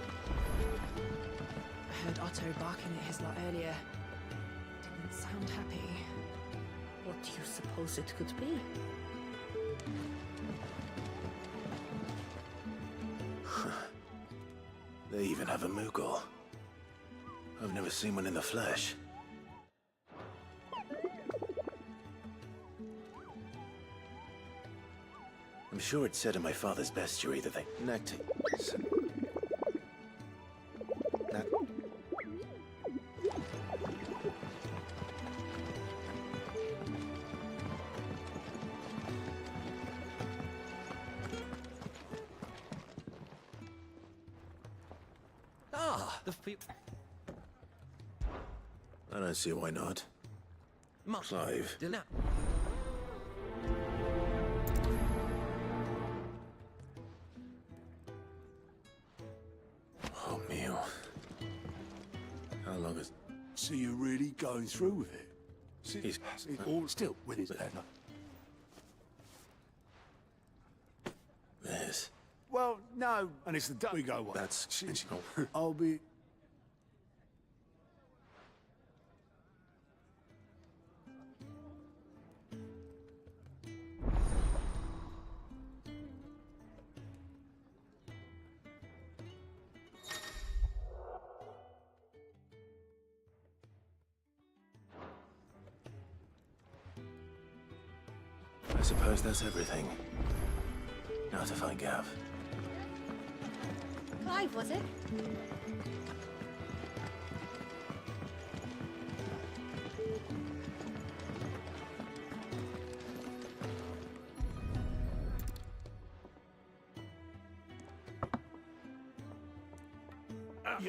heard Otto barking at his lot earlier. Didn't sound happy. What do you suppose it could be? They even have a Moogle. I've never seen one in the flesh. I'm sure it said in my father's bestiary that they necked it. I don't see why not. Clive. long as... So you're really going through with it? He's all still with his head up. Yes. Well, no, and it's the day we go away. That's... I'll be... I suppose that's everything. Now to find Gav. Clive, was it?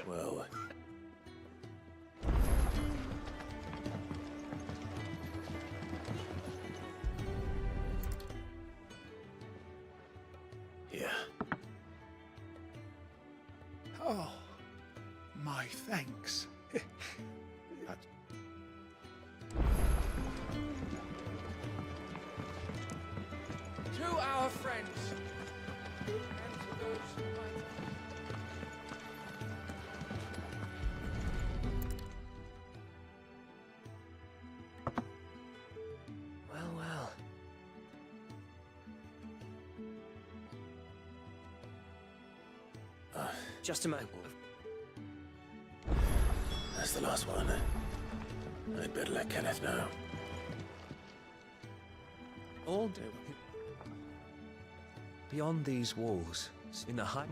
Well... Yeah. Oh, my thanks. To our friends. And to those who might... Well, well. Just a moment. That's the last one. I'd better let Kenneth know. All do. Beyond these walls, in the high...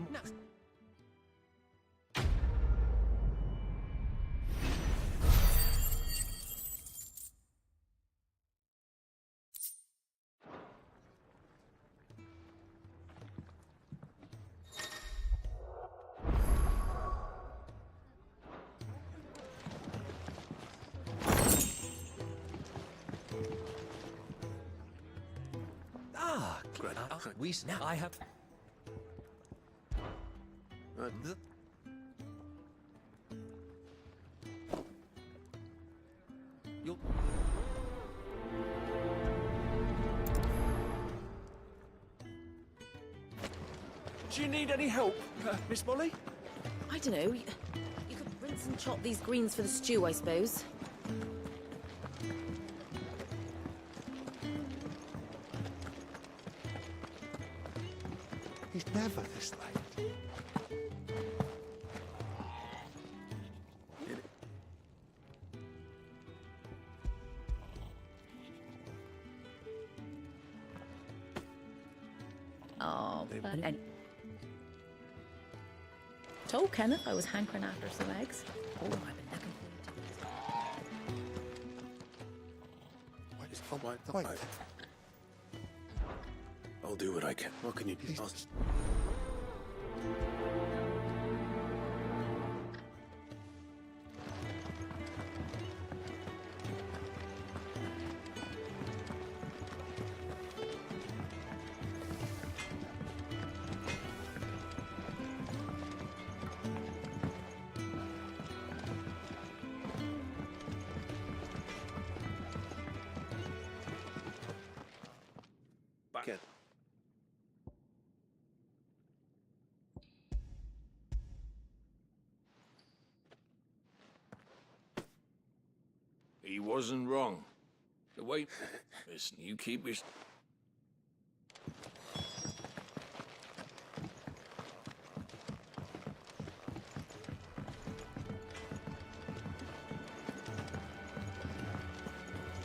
now I have... You'll... Do you need any help, Miss Molly? I don't know. You could rinse and chop these greens for the stew, I suppose. He's never this late. Oh, but told Kenneth I was hankering after some eggs. Oh, I've been looking forward to it. Wait. I'll do what I can. What can you do? Back. He wasn't wrong. Wait, listen, you keep his...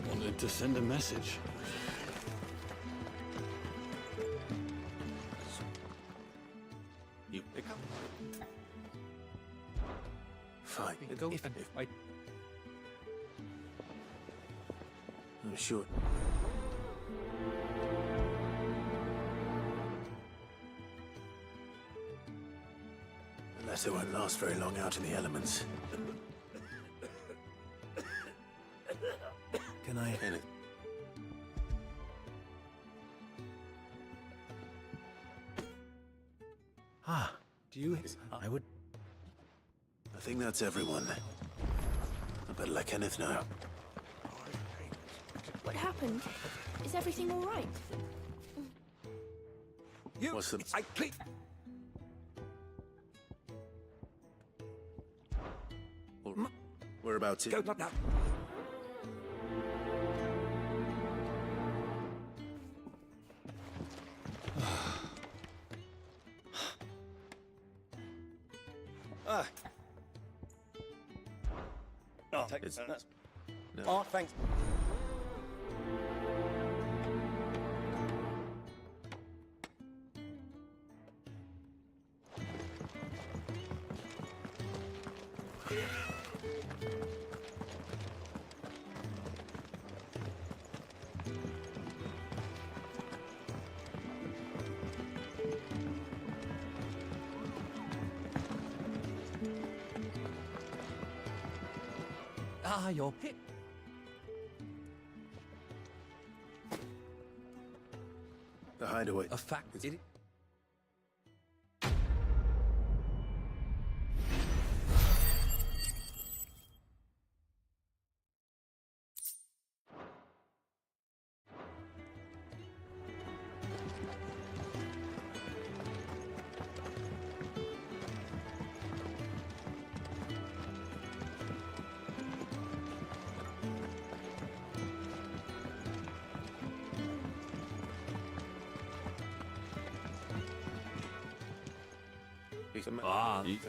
Wanted to send a message. You pick up. Fine. If I... I'm sure. Unless it won't last very long out in the elements. Can I... Ah, do you... I would... I think that's everyone. better let Kenneth know. What happened? Is everything all right? You... What's the... please... Whereabouts it? Go now. Oh, no. Oh, thanks. Ah, you're hit. The hideaway. A fact is it? Ah, here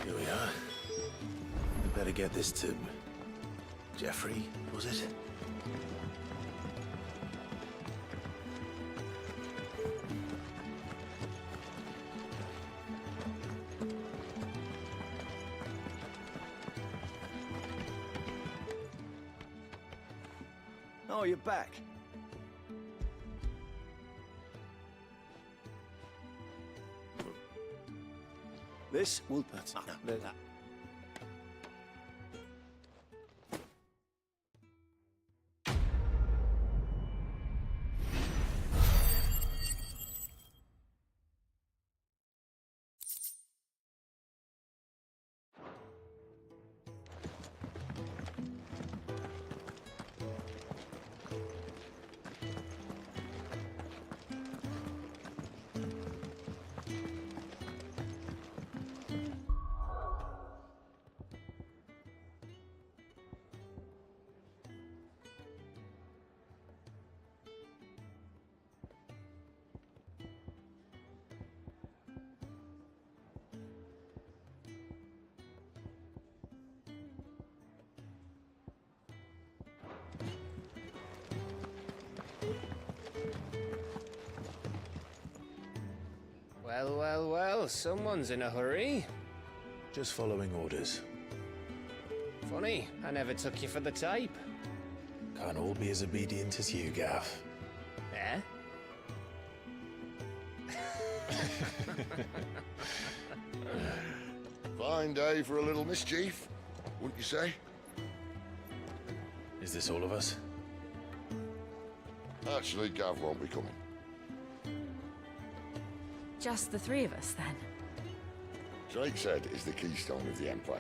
we are. We better get this to Jeffrey, was it? Oh, you're back. This will... that. Well, well, well, someone's in a hurry. Just following orders. Funny, I never took you for the type. Can't all be as obedient as you, Gav. Eh? Fine day for a little mischief, wouldn't you say? Is this all of us? Actually, Gav won't be coming. Just the three of us, then? Drake's Head is the keystone of the Empire.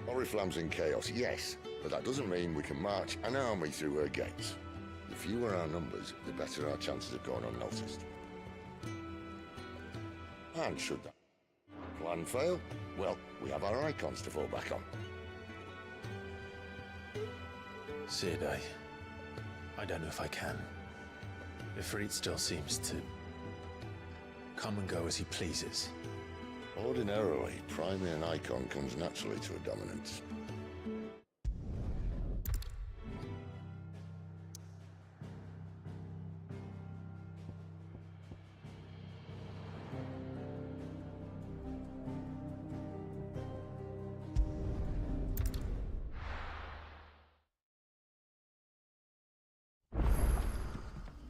Oriflamme's in chaos, yes, but that doesn't mean we can march an army through her gates. The fewer our numbers, the better our chances of going unnoticed. And should that plan fail, well, we have our icons to fall back on. Sid, I don't know if I can. Ifrit still seems to come and go as he pleases. Ordinarily, priming an icon comes naturally to a dominance.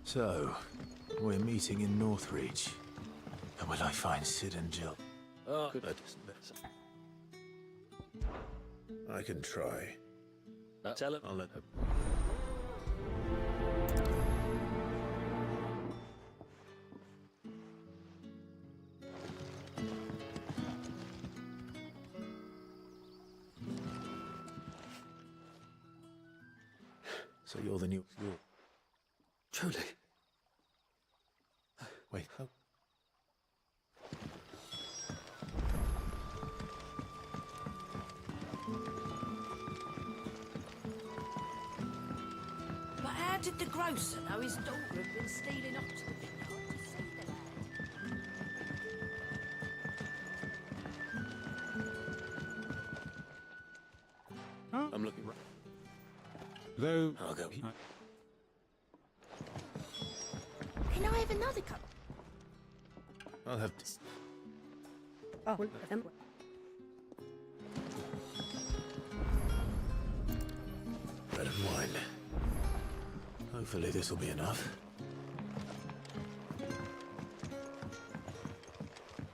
So, we're meeting in Northreach. And will I find Sid and Jill? Oh, good. I can try. Tell him. I'll let her... So you're the new... Truly. Wait, oh. But how did the grocer know his daughter had been stealing off to the vineyard to see the lad? I'm looking right. Though... I'll go. Can I have another cup? I'll have to... Oh, Bread and wine. Hopefully this will be enough.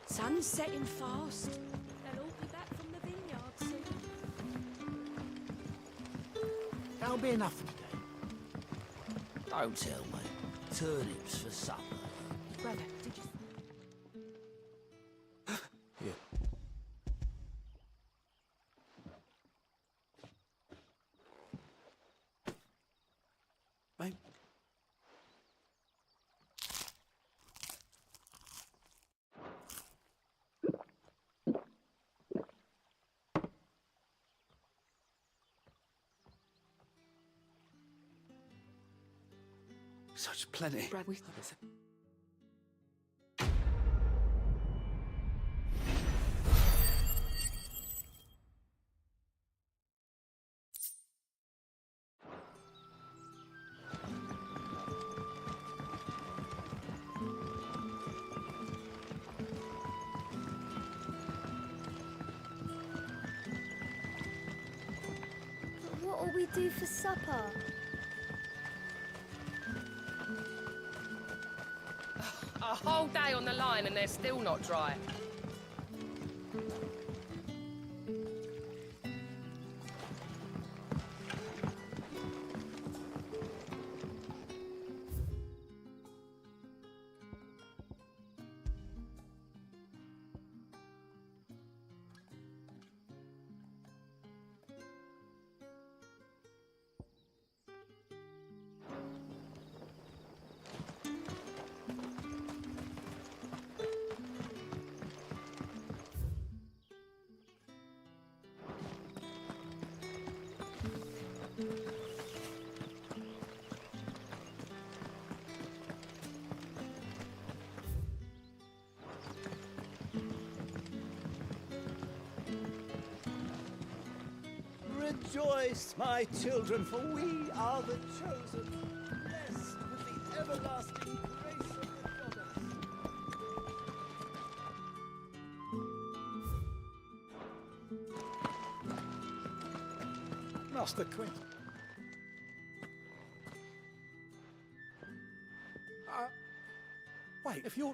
Sun's setting fast. They'll all be back from the vineyard soon. That'll be enough for today. Don't tell me. Turnips for supper. Brother, did you... Here. Mate. Such plenty. Brad, we... But what'll we do for supper? A whole day on the line and they're still not dry. Rejoice, my children, for we are the chosen, blessed with the everlasting grace of the goddess. Master Quint. Wait, if you're...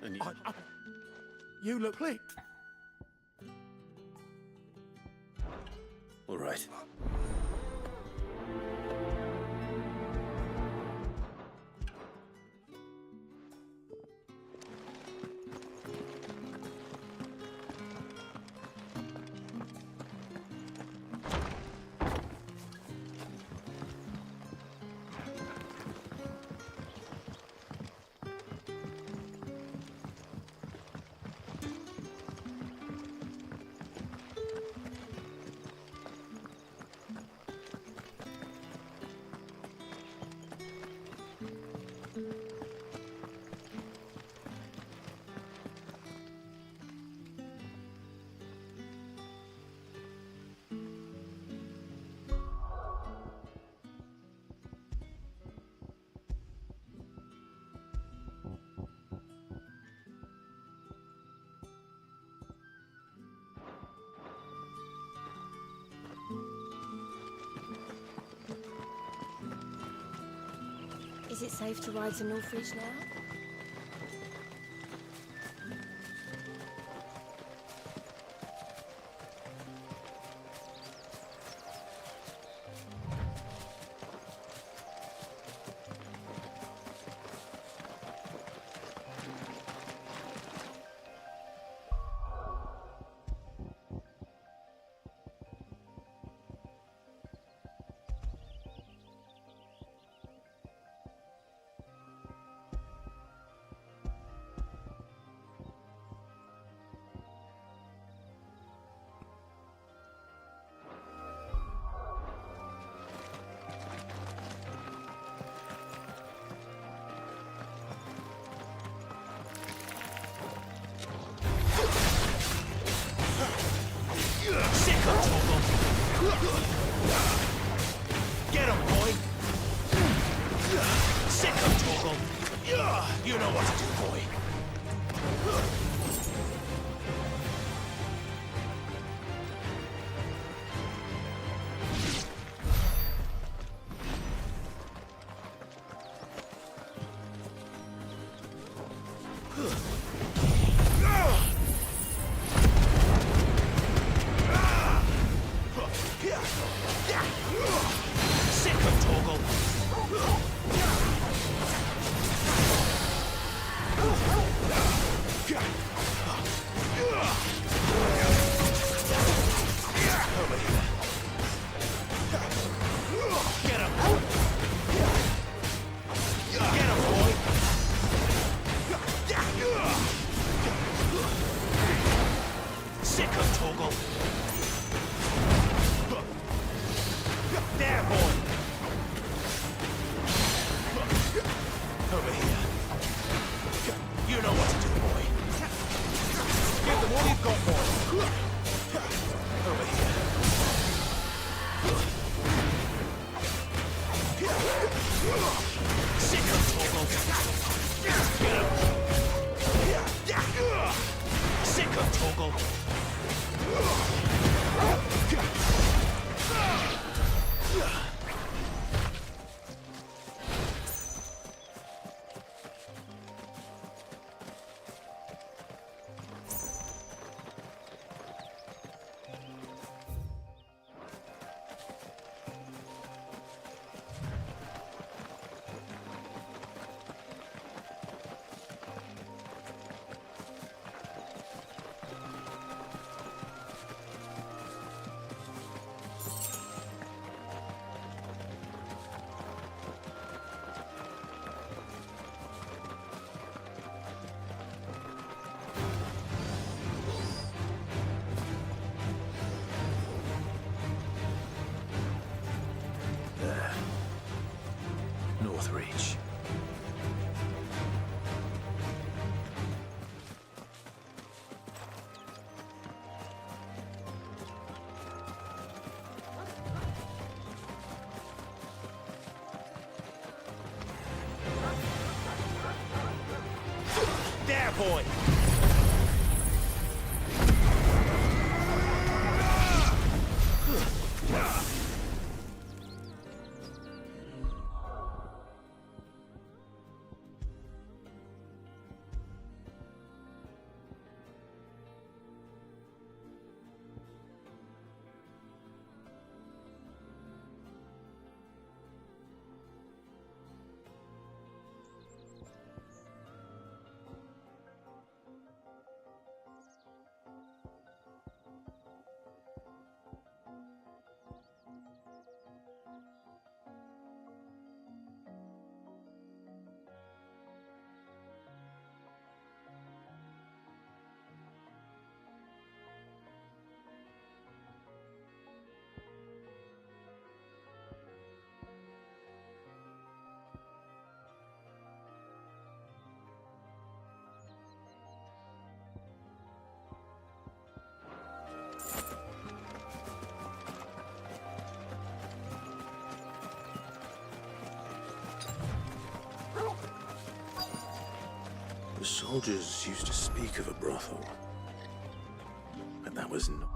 you look pleased. All right. Is it safe to ride to Northridge now? him, Torgal! Get him, boy! Sick him, Torgal! You know what to do, boy! Sick him, Torgal! Over here. Get him! Get him, boy! Sick him, Torgal! There, boy! Over here. You know what to do, boy. Give them all you've got, boy. Over here. Sick him, Torgal. Get him. Sick him, Torgal. Reach. There, boy! The soldiers used to speak of a brothel, but that was not.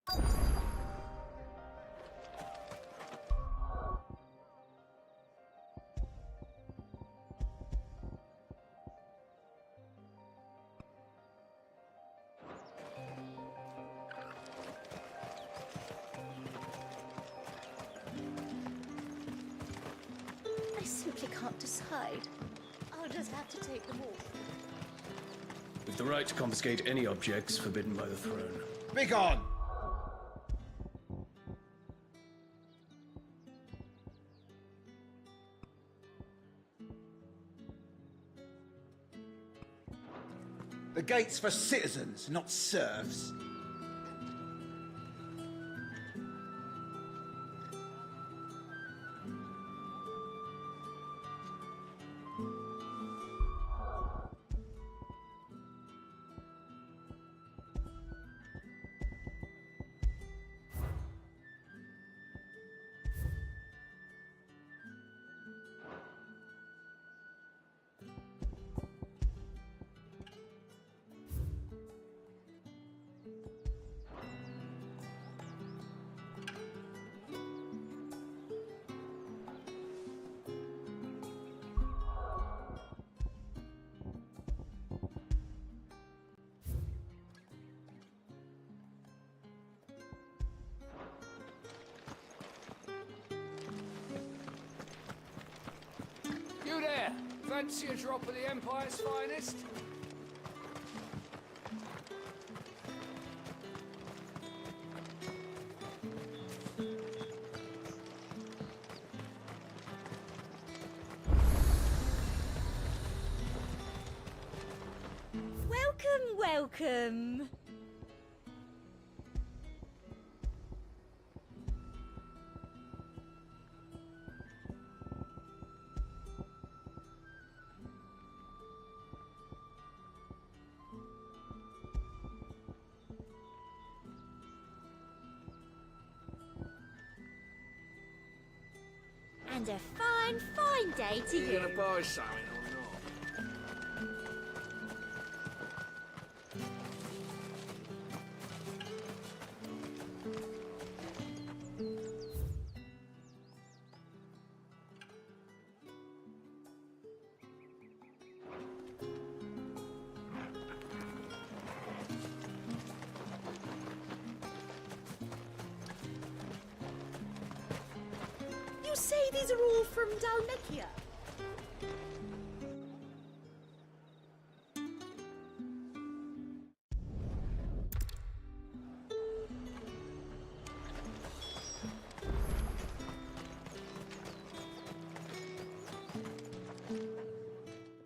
I simply can't decide. I'll just have to take them all. We've the right to confiscate any objects forbidden by the throne. Be gone! The gate's for citizens, not serfs. You there! Fancy a drop of the Empire's finest? Welcome, welcome. And a fine, fine day to you. You gonna buy something or not? You say these are all from Dalmekia?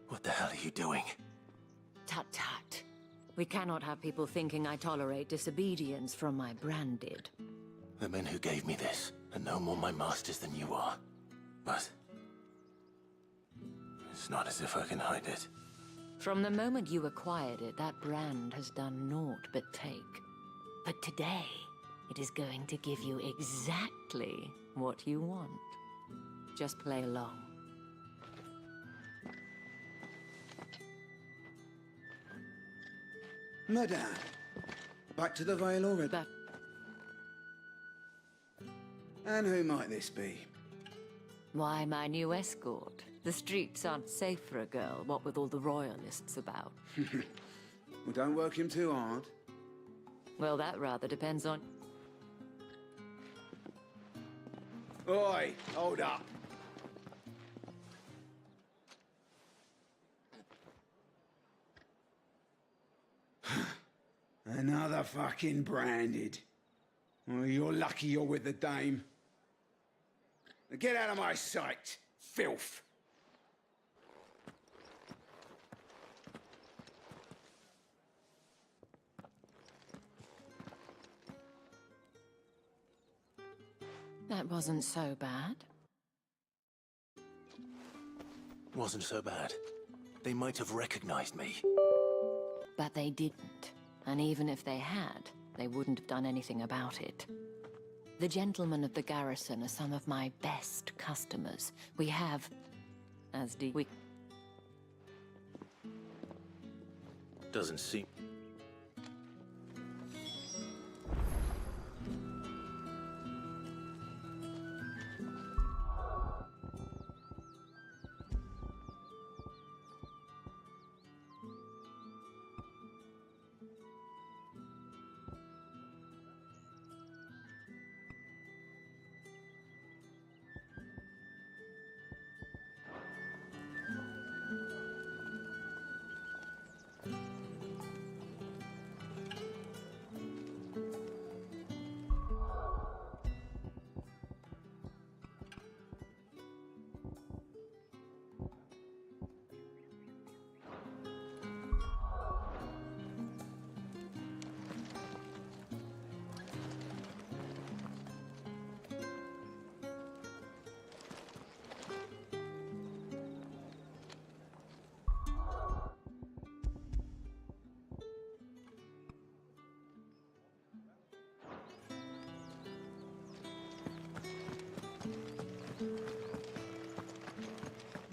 What the hell are you doing? Tut tut. We cannot have people thinking I tolerate disobedience from my branded. The men who gave me this are no more my masters than you are. But it's not as if I can hide it. From the moment you acquired it, that brand has done naught but take. But today, it is going to give you exactly what you want. Just play along. Madame, back to the Vale already? And who might this be? Why, my new escort. The streets aren't safe for a girl, what with all the royalists about. Well, don't work him too hard. Well, that rather depends on... Oi, hold up. Another fucking branded. Well, you're lucky you're with the dame. Now get out of my sight, filth. That wasn't so bad. Wasn't so bad. They might have recognized me. But they didn't. And even if they had, they wouldn't have done anything about it. The gentlemen of the garrison are some of my best customers. We have... as do we... Doesn't seem...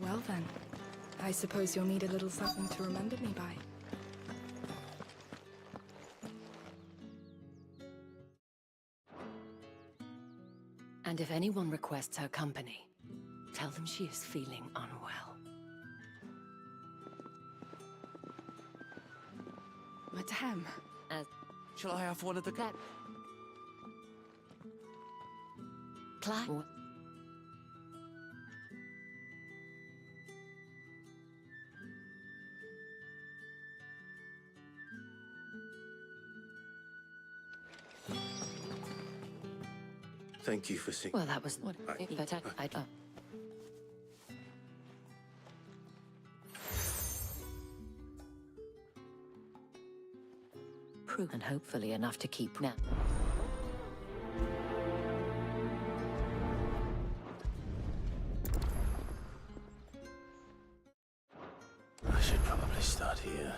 Well then, I suppose you'll need a little something to remember me by. And if anyone requests her company, tell them she is feeling unwell. Madame. Shall I have one of the... Claire? Thank you for seeing. Well, that was... But I... And hopefully enough to keep now. I should probably start here.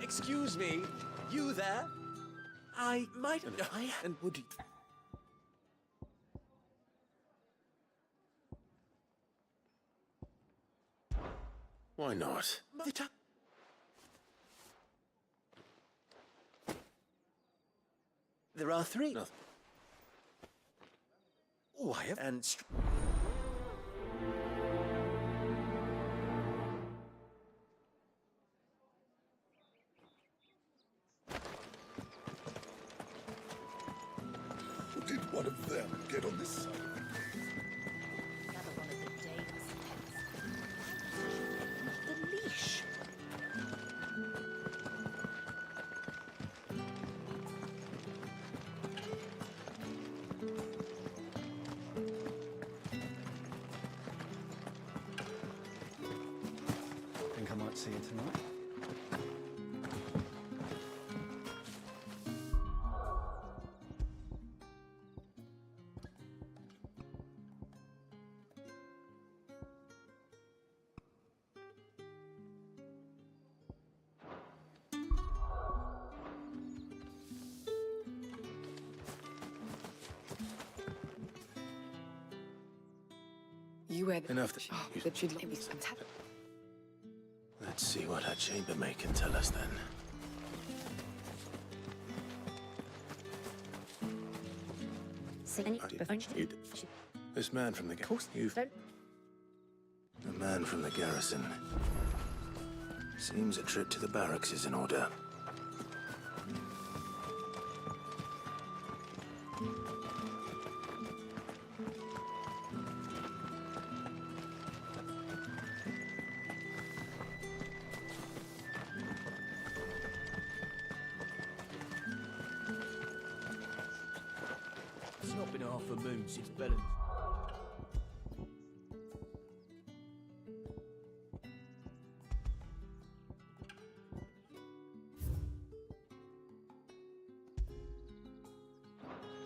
Excuse me, you there? I might... and would you... Why not? There are three. Why, and... Did one of them get on this side? Another one of the Dane's pets. The leash. Think I might see you tonight? You wear the... Enough. The chidley was fantastic. Let's see what her chambermaid can tell us then. This man from the A man from the garrison. Seems a trip to the barracks is in order. It's not been half a moon since Bellin.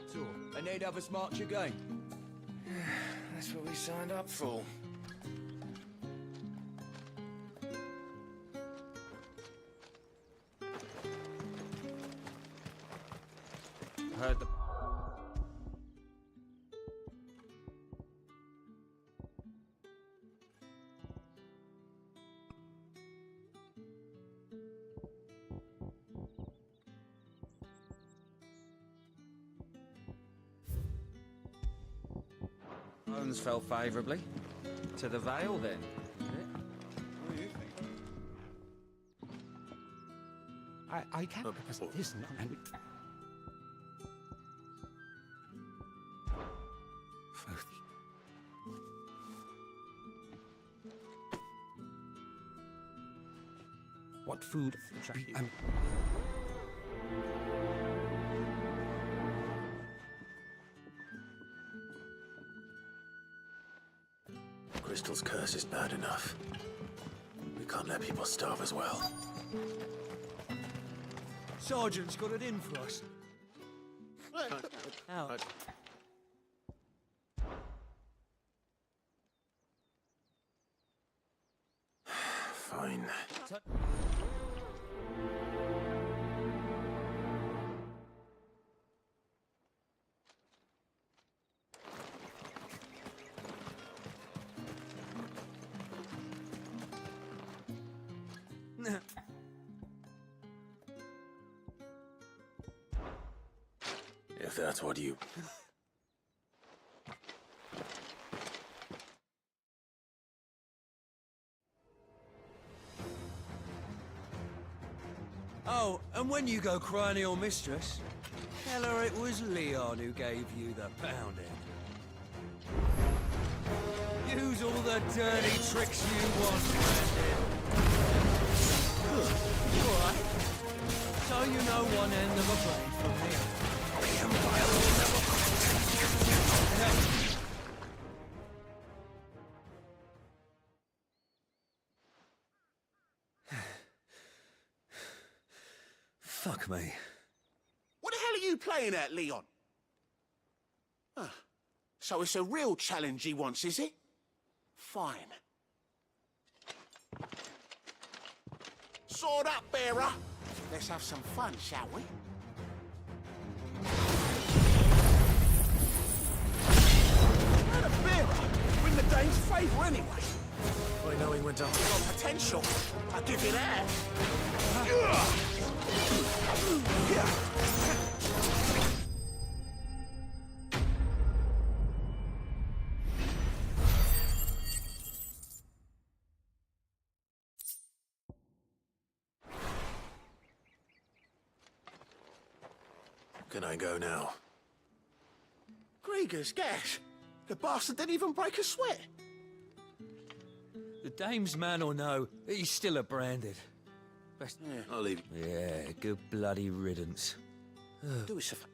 So, and they'd have us march again. That's what we signed up for. Heard the... Bones fell favourably. To the Vale, then. What do you think? I can't because it isn't. And what food? Crystal's curse is bad enough. We can't let people starve as well. Sergeant's got it in for us. Out. Fine. If that's what you... Oh, and when you go crying to your mistress, tell her it was Leon who gave you the pounding. Use all the dirty tricks you want, Brandon. Alright. So you know one end of a blade from the other. The Empire will never... Fuck me. What the hell are you playing at, Leon? Ah, so it's a real challenge he wants, is it? Fine. Sword up, bearer. Let's have some fun, shall we? Let a bearer win the dame's favour anyway. I know he went on. Got potential. I'll give you that. Can I go now? Grieger's gas. The bastard didn't even break a sweat. The dame's man or no, he's still a branded. Yeah. I'll leave you. Yeah, good bloody riddance. Do us a favor.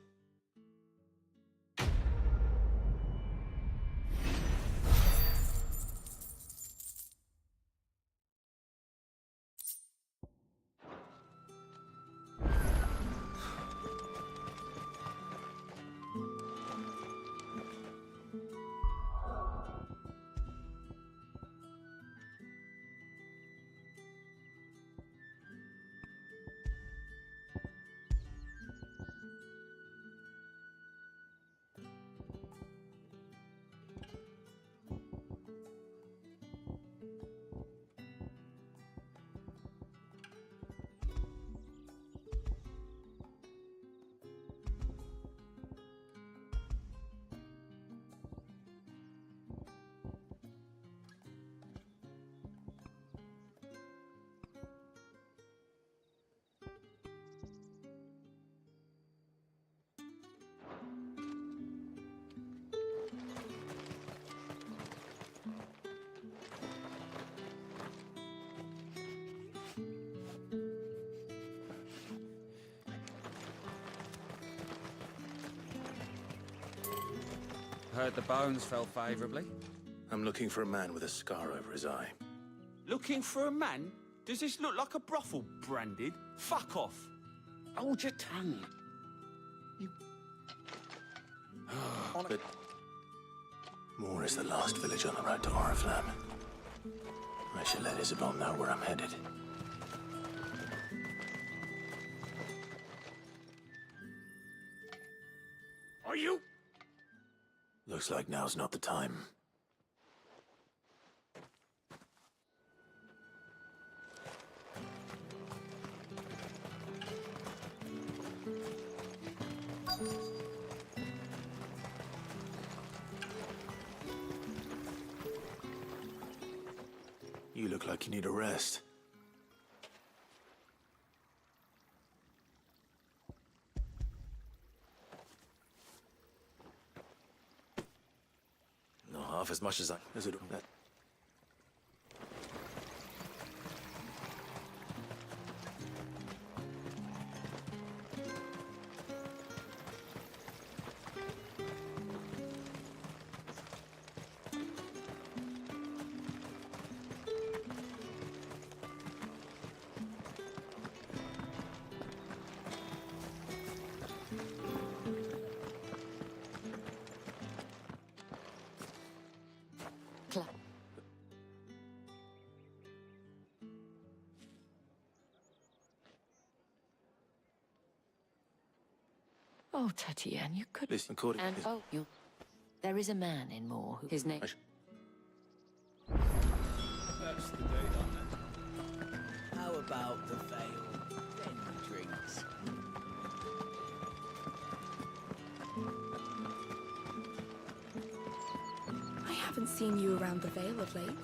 Heard the bones fell favorably. I'm looking for a man with a scar over his eye. Looking for a man? Does this look like a brothel, Branded? Fuck off. Hold your tongue. But Moore is the last village on the road to Oriflamme. I should let Isabel know where I'm headed. Are you? Looks like now's not the time. You look like you need a rest. Not half as much as I... Is it that? Oh, Tatienne, you could... Listen, according And, oh, you... There is a man in Moore who... His name... That's the day on it. How about the veil? Then drinks. I haven't seen you around the Vale of late. Oh,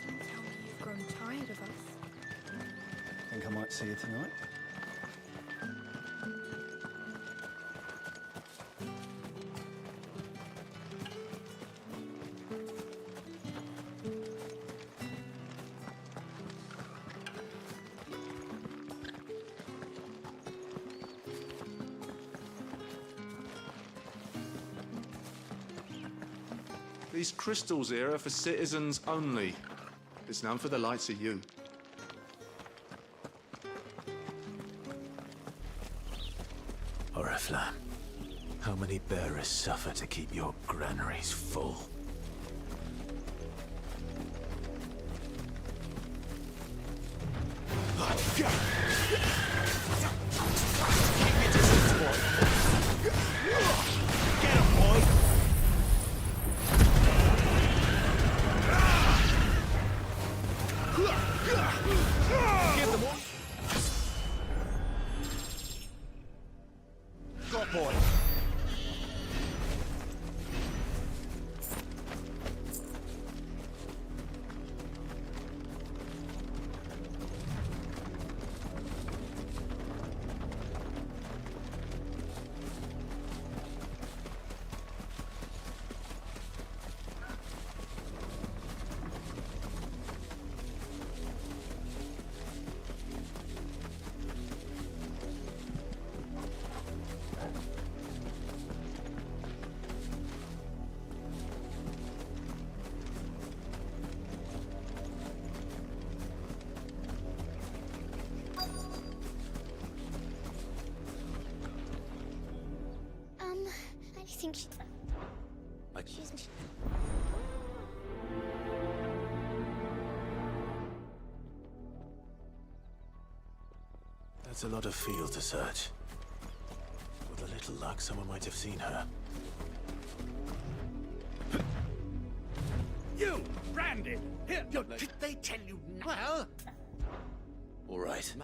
don't tell me you've grown tired of us. Think I might see you tonight? These crystals here are for citizens only. It's none for the likes of you. Oriflamme, how many bearers suffer to keep your granaries full? Boy. I think she's... That's a lot of field to search. With a little luck, someone might have seen her. You, Branded! Here, did they tell you? Well... All right.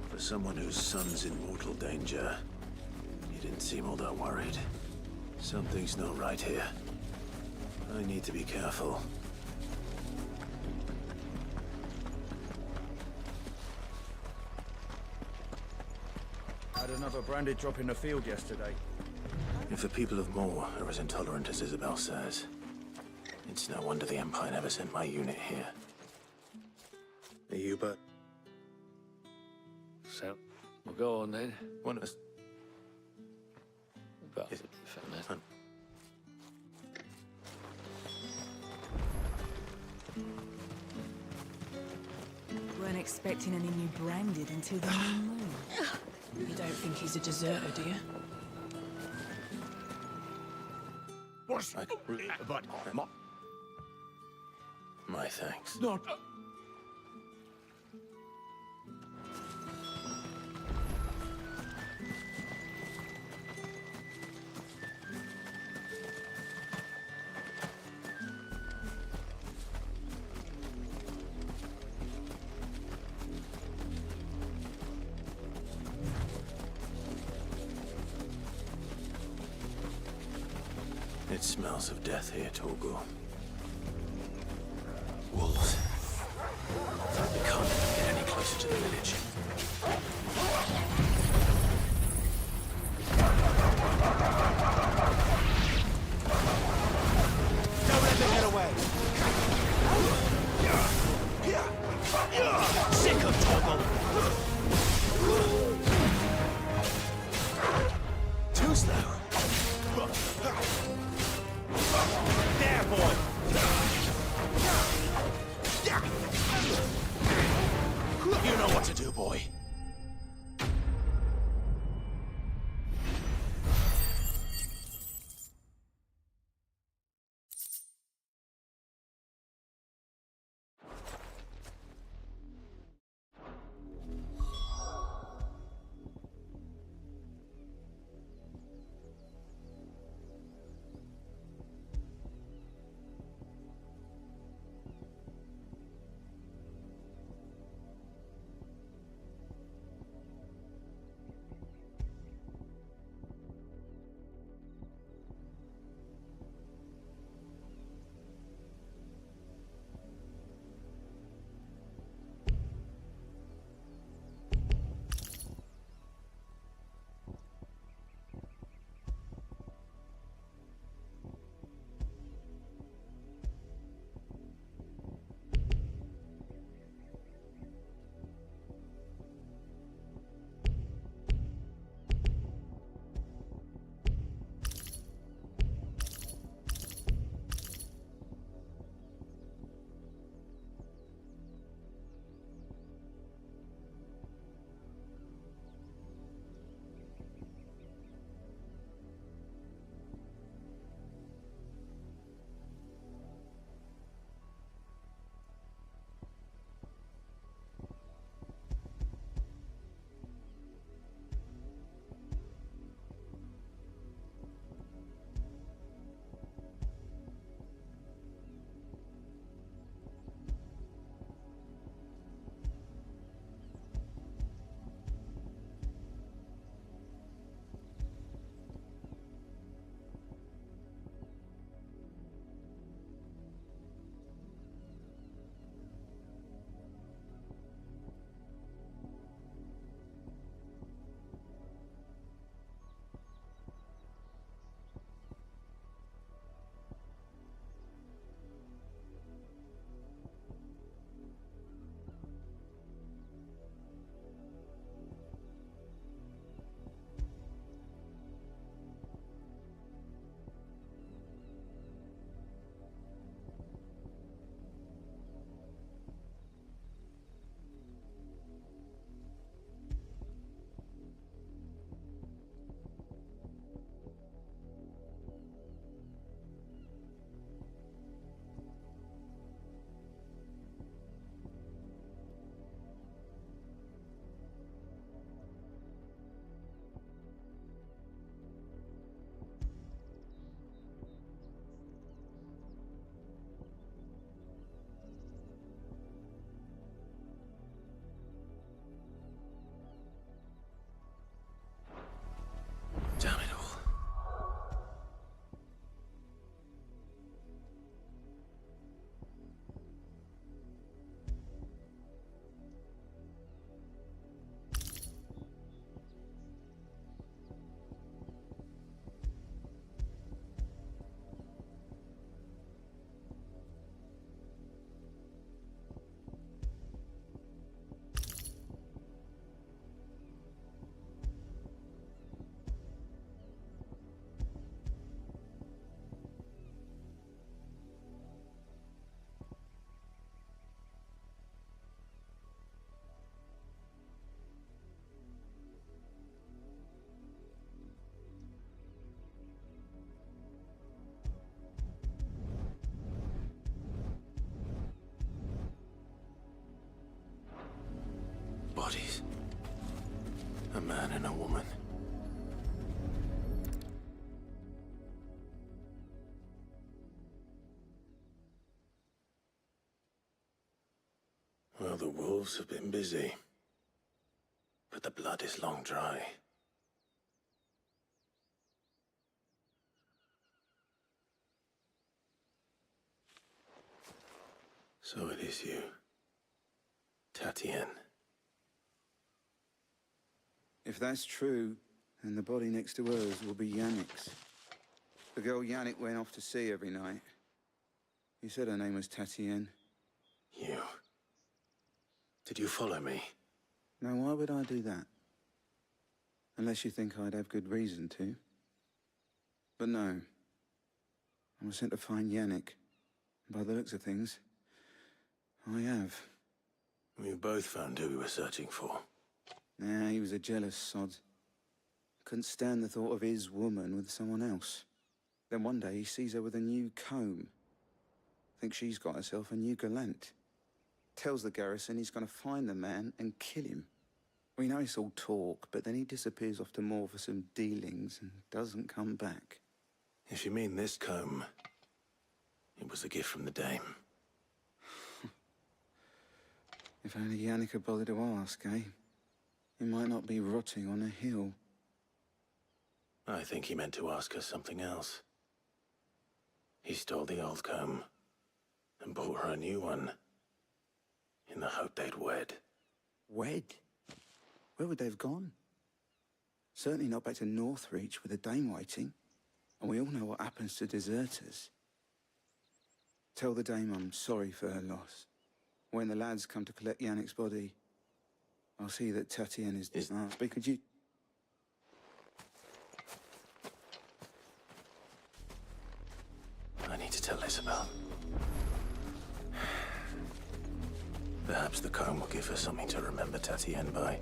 For someone whose son's in mortal danger, you didn't seem all that worried. Something's not right here. I need to be careful. Had another Branded drop in the field yesterday. If the people of Moore are as intolerant as Isabel says, it's no wonder the Empire never sent my unit here. Are you but? So, we'll go on then. One of us. But, fair Weren't expecting any new branded until the new moon. You don't think he's a deserter, do you? What's but my thanks. Not. It smells of death here, Torgo. Wolves. We can't let them get any closer to the village. Don't let them get away! Sick of Torgo! Too slow. There, boy! You know what to do, boy. A man and a woman. Well, the wolves have been busy. But the blood is long dry. So it is you, Tatienne. If that's true, then the body next to hers will be Yannick's. The girl Yannick went off to see every night. He said her name was Tatienne. You... Did you follow me? Now, why would I do that? Unless you think I'd have good reason to. But no. I was sent to find Yannick. By the looks of things, I have. We both found who we were searching for. Nah, he was a jealous sod. Couldn't stand the thought of his woman with someone else. Then one day he sees her with a new comb. Thinks she's got herself a new gallant. Tells the garrison he's gonna find the man and kill him. We know it's all talk, but then he disappears off to Moor for some dealings and doesn't come back. If you mean this comb, it was a gift from the dame. If only Yannick had bothered to ask, eh? He might not be rotting on a hill. I think he meant to ask her something else. He stole the old comb and bought her a new one in the hope they'd wed. Wed? Where would they have gone? Certainly not back to Northreach with a dame waiting. And we all know what happens to deserters. Tell the dame I'm sorry for her loss. When the lads come to collect Yannick's body, I'll see that Tatienne is... Could you... I need to tell Isabel. Perhaps the comb will give her something to remember Tatienne by.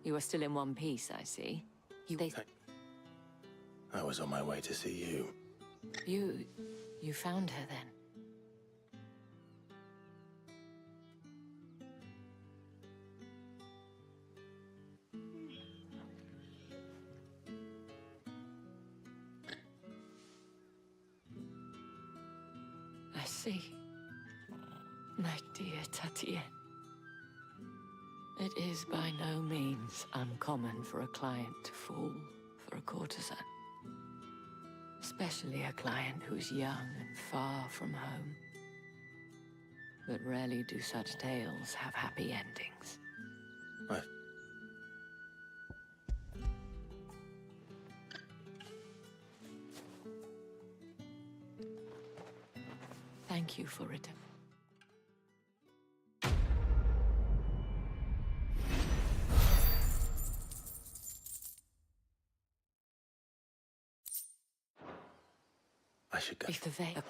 You are still in one piece, I see. I was on my way to see you. You found her then? I see. My dear Tatienne. It is by no means uncommon for a client to fall for a courtesan. Especially a client who's young and far from home. But rarely do such tales have happy endings. Thank you for it. I should go. If the veil...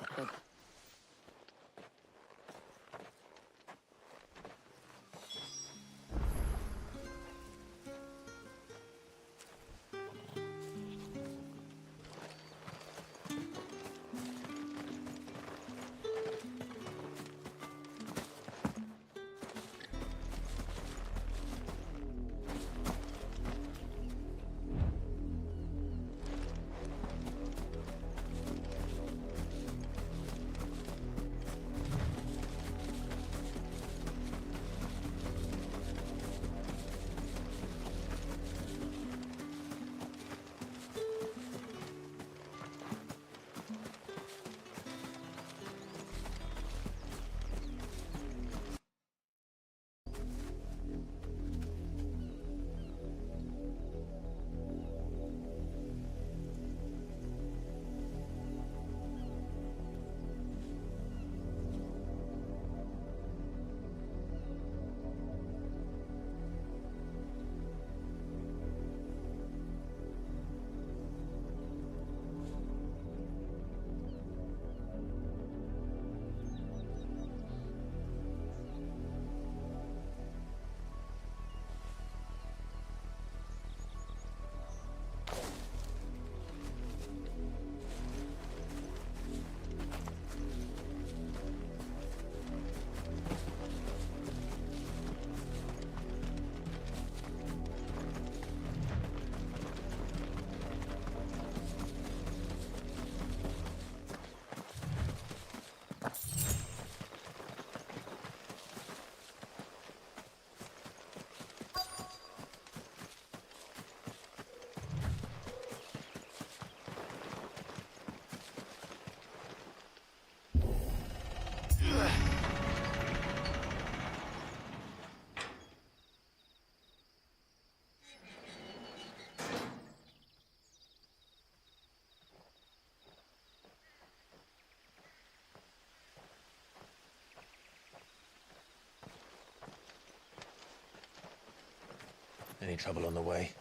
Any trouble on the way?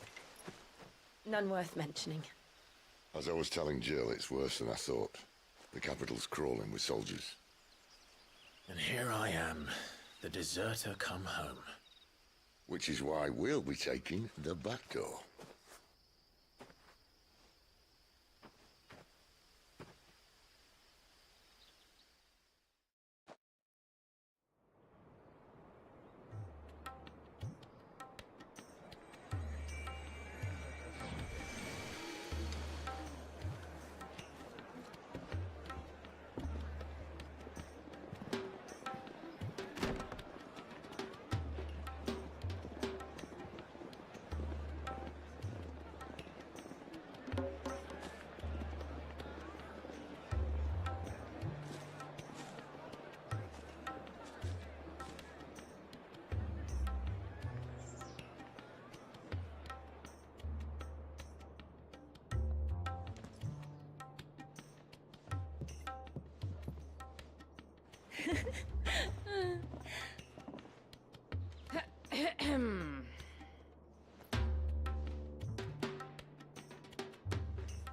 None worth mentioning. As I was telling Jill, it's worse than I thought. The capital's crawling with soldiers. And here I am, the deserter come home. Which is why we'll be taking the back door.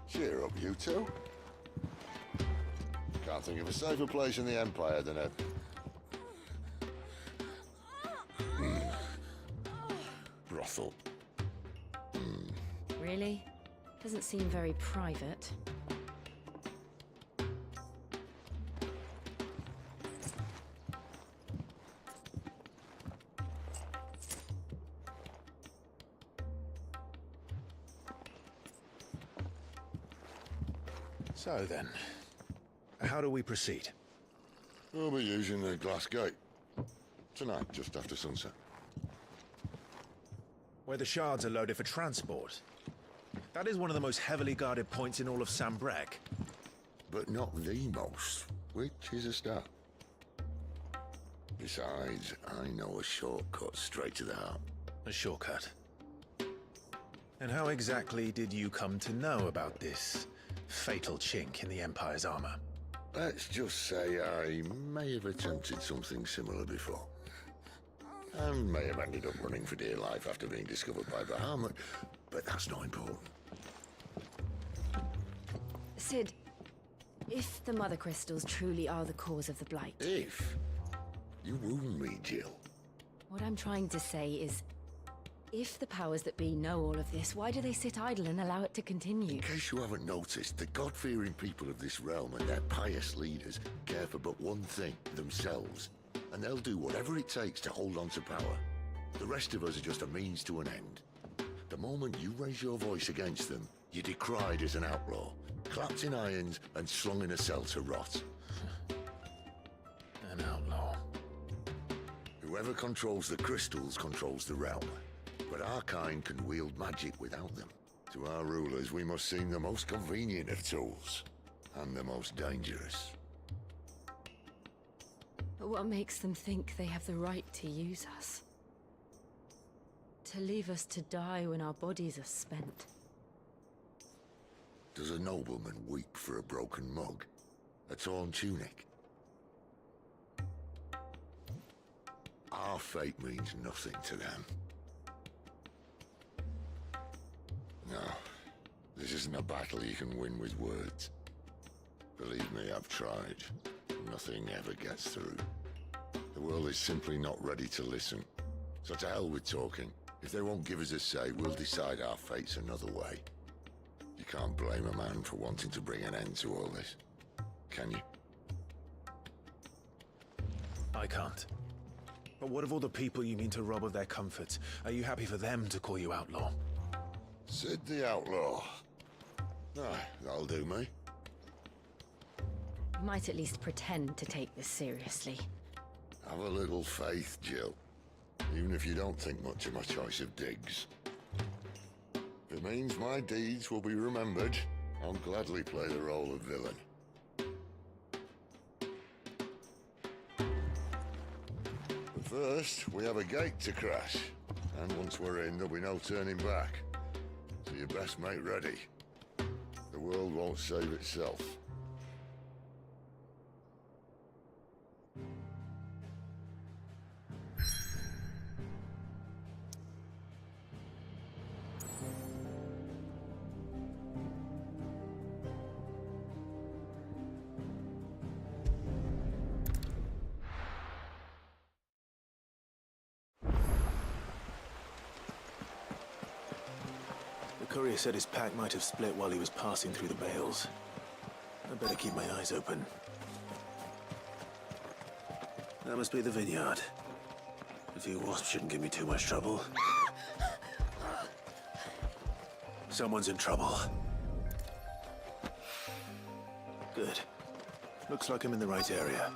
Cheer up, you two. Can't think of a safer place in the Empire than a... brothel. Really? Doesn't seem very private. So then, how do we proceed? We'll be using the glass gate. Tonight, just after sunset. Where the shards are loaded for transport. That is one of the most heavily guarded points in all of Sambrek. But not the most, which is a start. Besides, I know a shortcut straight to the heart. A shortcut? And how exactly did you come to know about this fatal chink in the Empire's armor? Let's just say I may have attempted something similar before. And may have ended up running for dear life after being discovered by Bahamut, but that's not important. Sid, if the Mother Crystals truly are the cause of the Blight... If? You wound me, Jill. What I'm trying to say is, if the powers that be know all of this, why do they sit idle and allow it to continue? In case you haven't noticed, the God-fearing people of this realm and their pious leaders care for but one thing, themselves. And they'll do whatever it takes to hold on to power. The rest of us are just a means to an end. The moment you raise your voice against them, you're decried as an outlaw, clapped in irons and slung in a cell to rot. An outlaw. Whoever controls the crystals controls the realm. But our kind can wield magic without them. To our rulers, we must seem the most convenient of tools. And the most dangerous. But what makes them think they have the right to use us? To leave us to die when our bodies are spent? Does a nobleman weep for a broken mug? A torn tunic? Our fate means nothing to them. No, this isn't a battle you can win with words. Believe me, I've tried. Nothing ever gets through. The world is simply not ready to listen. So to hell with talking. If they won't give us a say, we'll decide our fates another way. You can't blame a man for wanting to bring an end to all this, can you? I can't. But what of all the people you mean to rob of their comforts? Are you happy for them to call you outlaw? Sid the Outlaw. Aye, that'll do me. You might at least pretend to take this seriously. Have a little faith, Jill. Even if you don't think much of my choice of digs. If it means my deeds will be remembered, I'll gladly play the role of villain. But first, we have a gate to crash. And once we're in, there'll be no turning back. So you best make ready. The world won't save itself. courier said his pack might have split while he was passing through the bales. I better keep my eyes open. That must be the vineyard. A few wasps shouldn't give me too much trouble. Someone's in trouble. Good. Looks like I'm in the right area.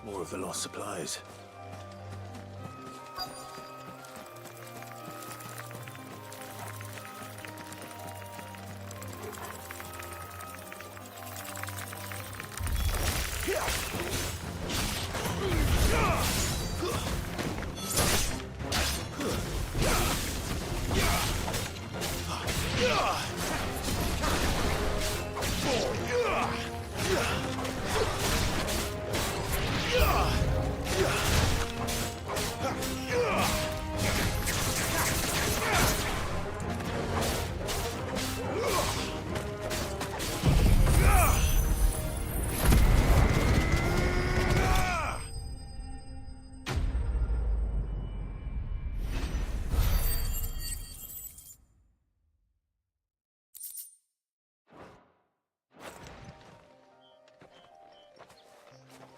More of the lost supplies.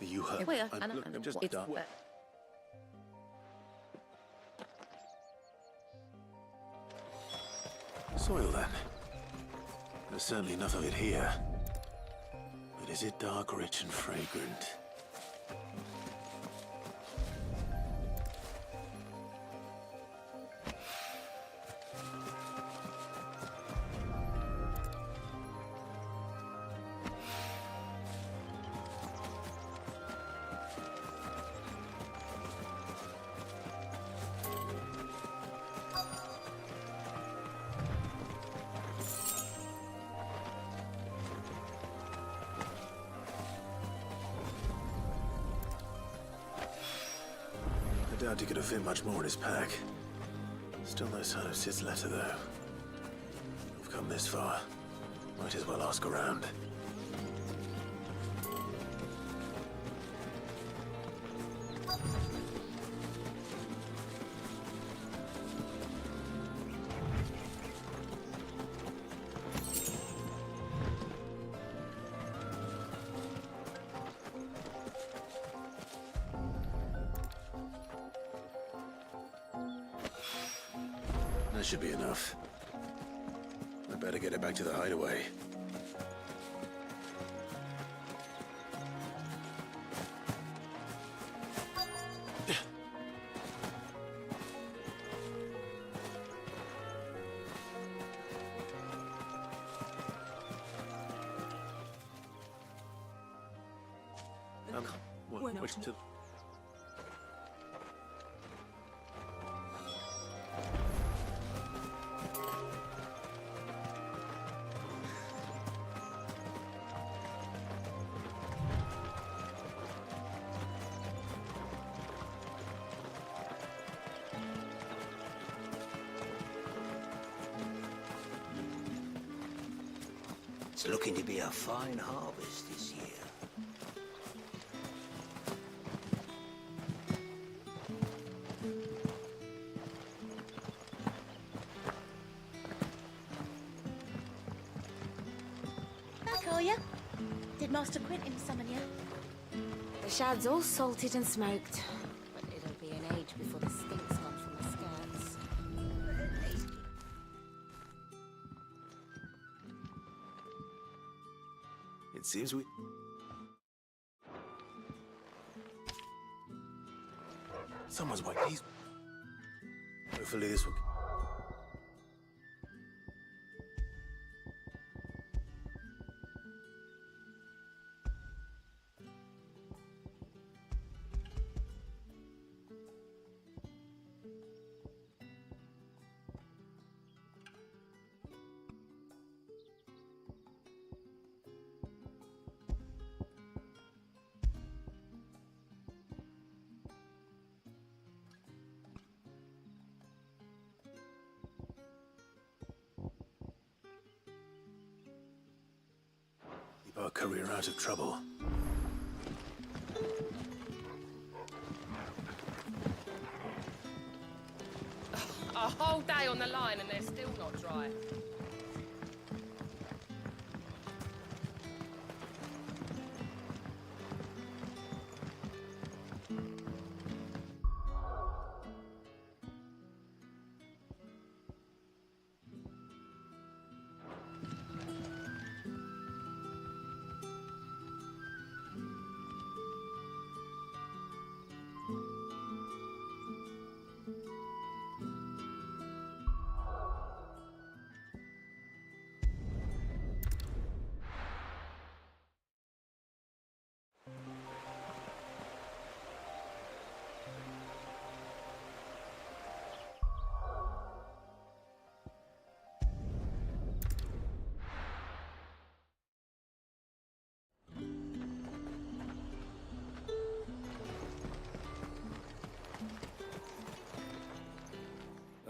You hurt. I'm just done. Soil, then. There's certainly enough of it here. But is it dark, rich, and fragrant? I doubt he could have fit much more in his pack. Still no sign of Sid's letter, though. We've come this far. Might as well ask around. That should be enough. I better get it back to the hideaway. Which to... It's looking to be a fine harvest this year. Back, are ya? Did Master Quentin summon you? The shad's all salted and smoked, but it'll be an age before the stink's gone from the skirts. It seems we... Someone's wiped these... Hopefully this will... Keep our career out of trouble. A whole day on the line and they're still not dry.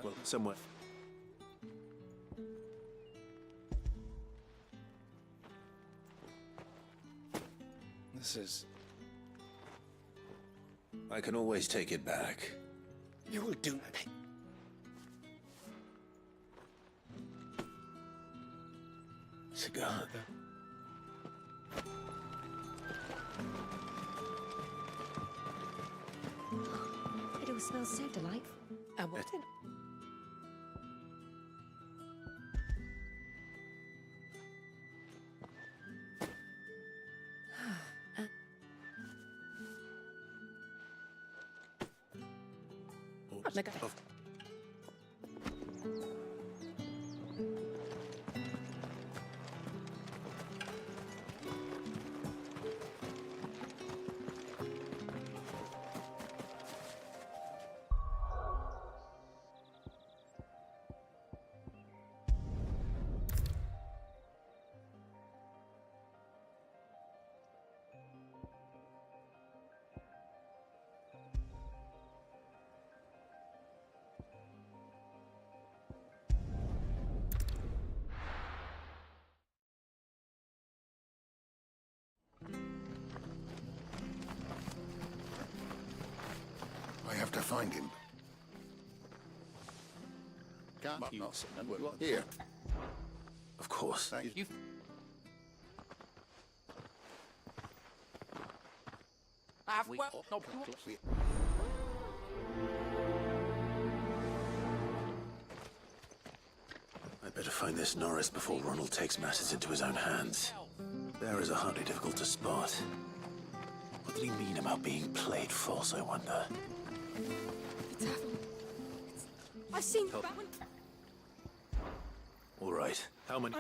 Well, somewhere. This is... I can always take it back. You will do nothing. Cigar. It all smells so delightful. And what? Look at it. I have to find him. Can't you? Here. Of course. Thank you. I better find this Norris before Ronald takes matters into his own hands. Bearers are hardly difficult to spot. What did he mean about being played false, I wonder? The devil. I've seen Oh. Batman. All right. How many?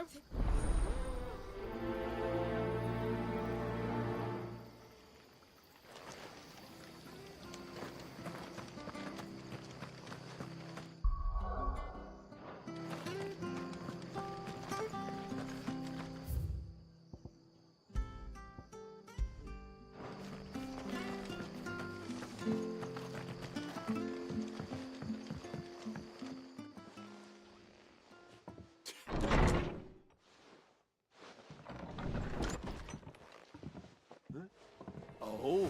Oh,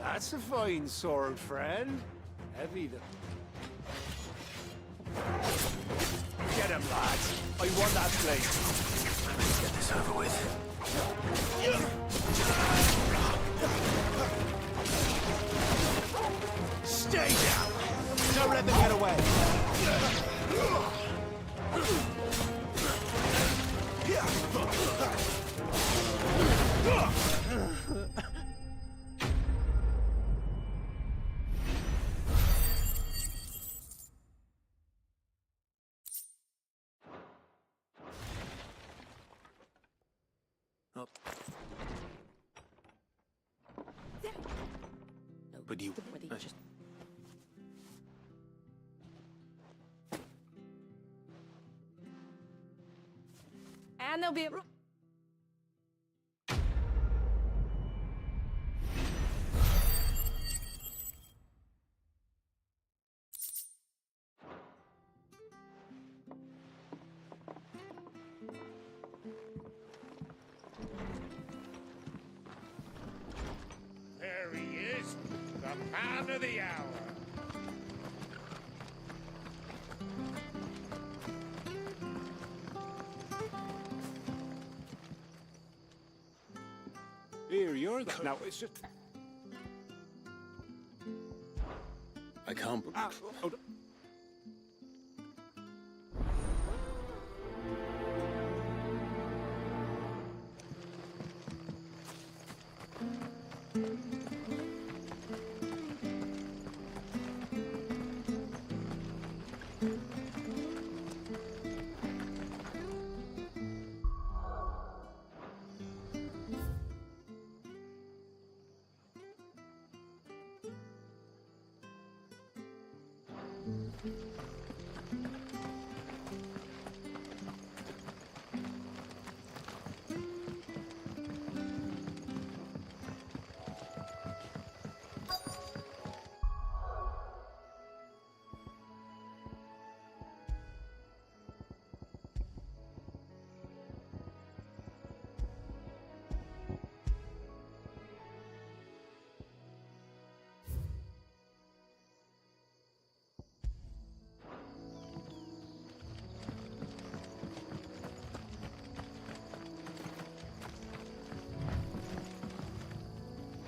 that's a fine sword, friend. Heavy the... Get him, lads. I want that blade. Let's get this over with. Stay down. Don't let them get away. But you... And there'll be a... There he is, the man of the hour. broken. Now, it's just... I can't... Hold on.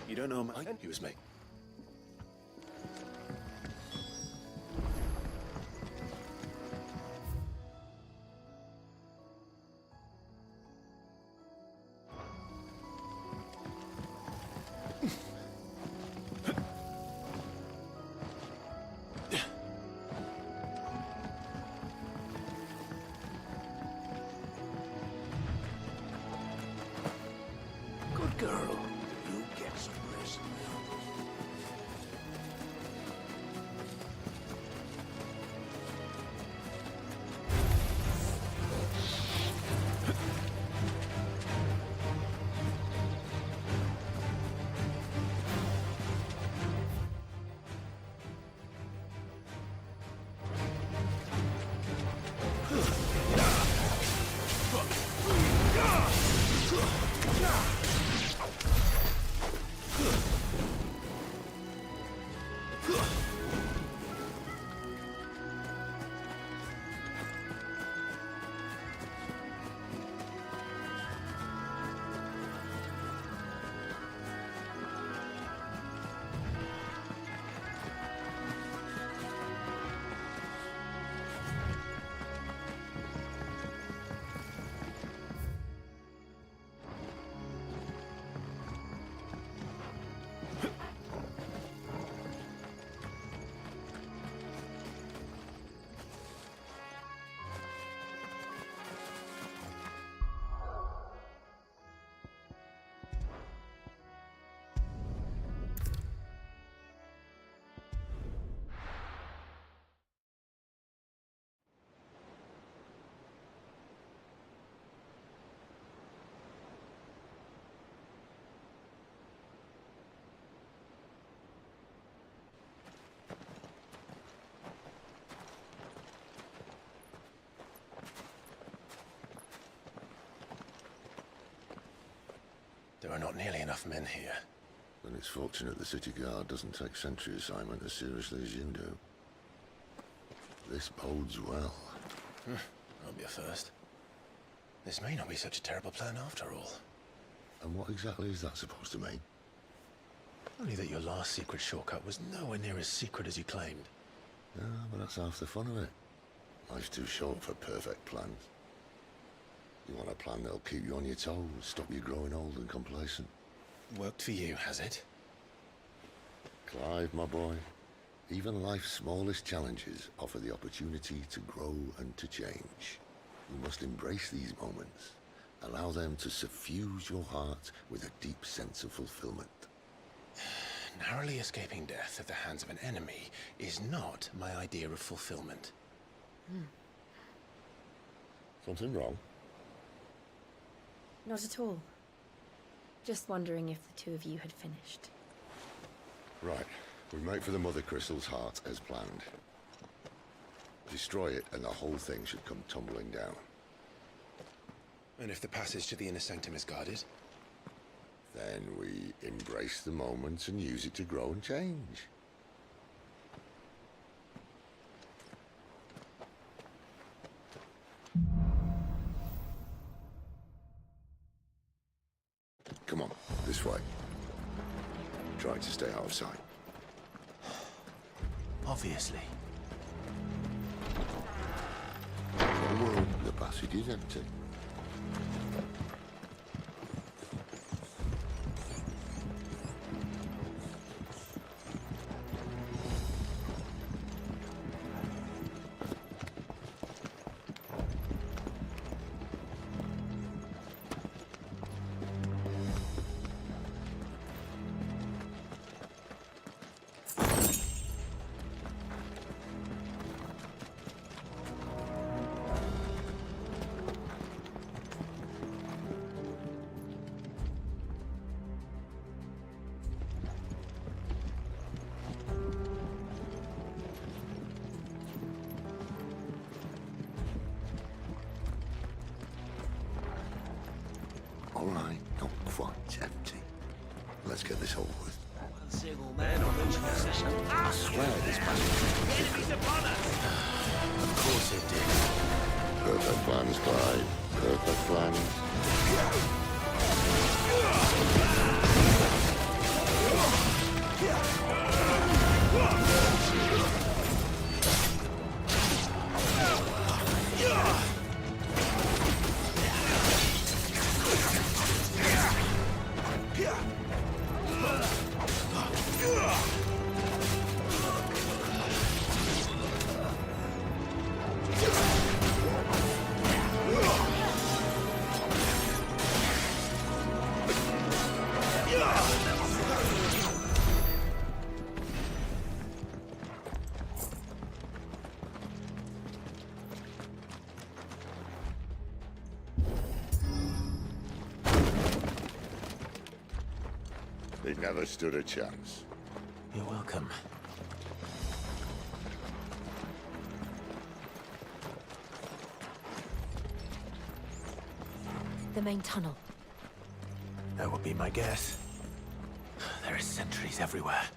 You don't know a man? He was me. Good girl. You get some rest now. There are not nearly enough men here. Then it's fortunate the city guard doesn't take sentry assignment as seriously as you do. This bodes well. That'll be a first. This may not be such a terrible plan after all. And what exactly is that supposed to mean? Only that your last secret shortcut was nowhere near as secret as you claimed. Yeah, but that's half the fun of it. Life's too short for perfect plans. You want a plan that'll keep you on your toes, stop you growing old and complacent. Worked for you, has it? Clive, my boy, even life's smallest challenges offer the opportunity to grow and to change. You must embrace these moments. Allow them to suffuse your heart with a deep sense of fulfillment. Narrowly escaping death at the hands of an enemy is not my idea of fulfillment. Something wrong? Not at all. Just wondering if the two of you had finished. Right. We make for the Mother Crystal's heart as planned. Destroy it and the whole thing should come tumbling down. And if the passage to the inner sanctum is guarded? Then we embrace the moment and use it to grow and change. Come on, this way. tried to stay out of sight. Obviously. Well, the passage is empty. All right, not quite empty. Let's get this over with. I swear this passage... Enemies upon us! Of course it did. Perfect plans, Clyde. Perfect plans. They never stood a chance. You're welcome. The main tunnel. That would be my guess. There are sentries everywhere.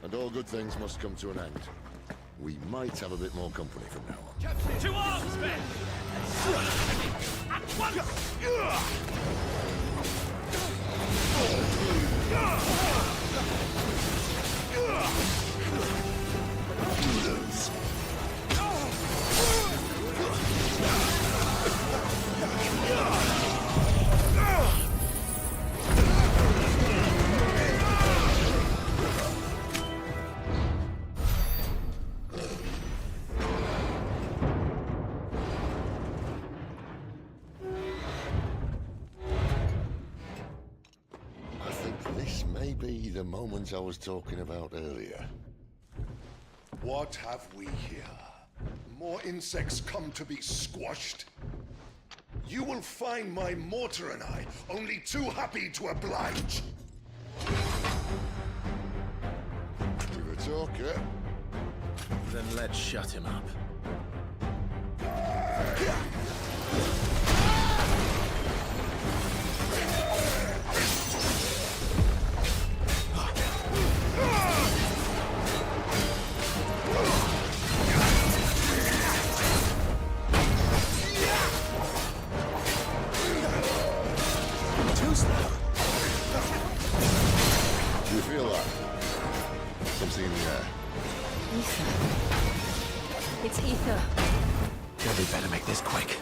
And all good things must come to an end. We might have a bit more company from now on. To arms, men! At once! Maybe the moment I was talking about earlier. What have we here? More insects come to be squashed? You will find my mortar and I only too happy to oblige. You're a talker. Then let's shut him up. Do you feel that? Something in the air. Ether. It's ether. Then we better make this quick.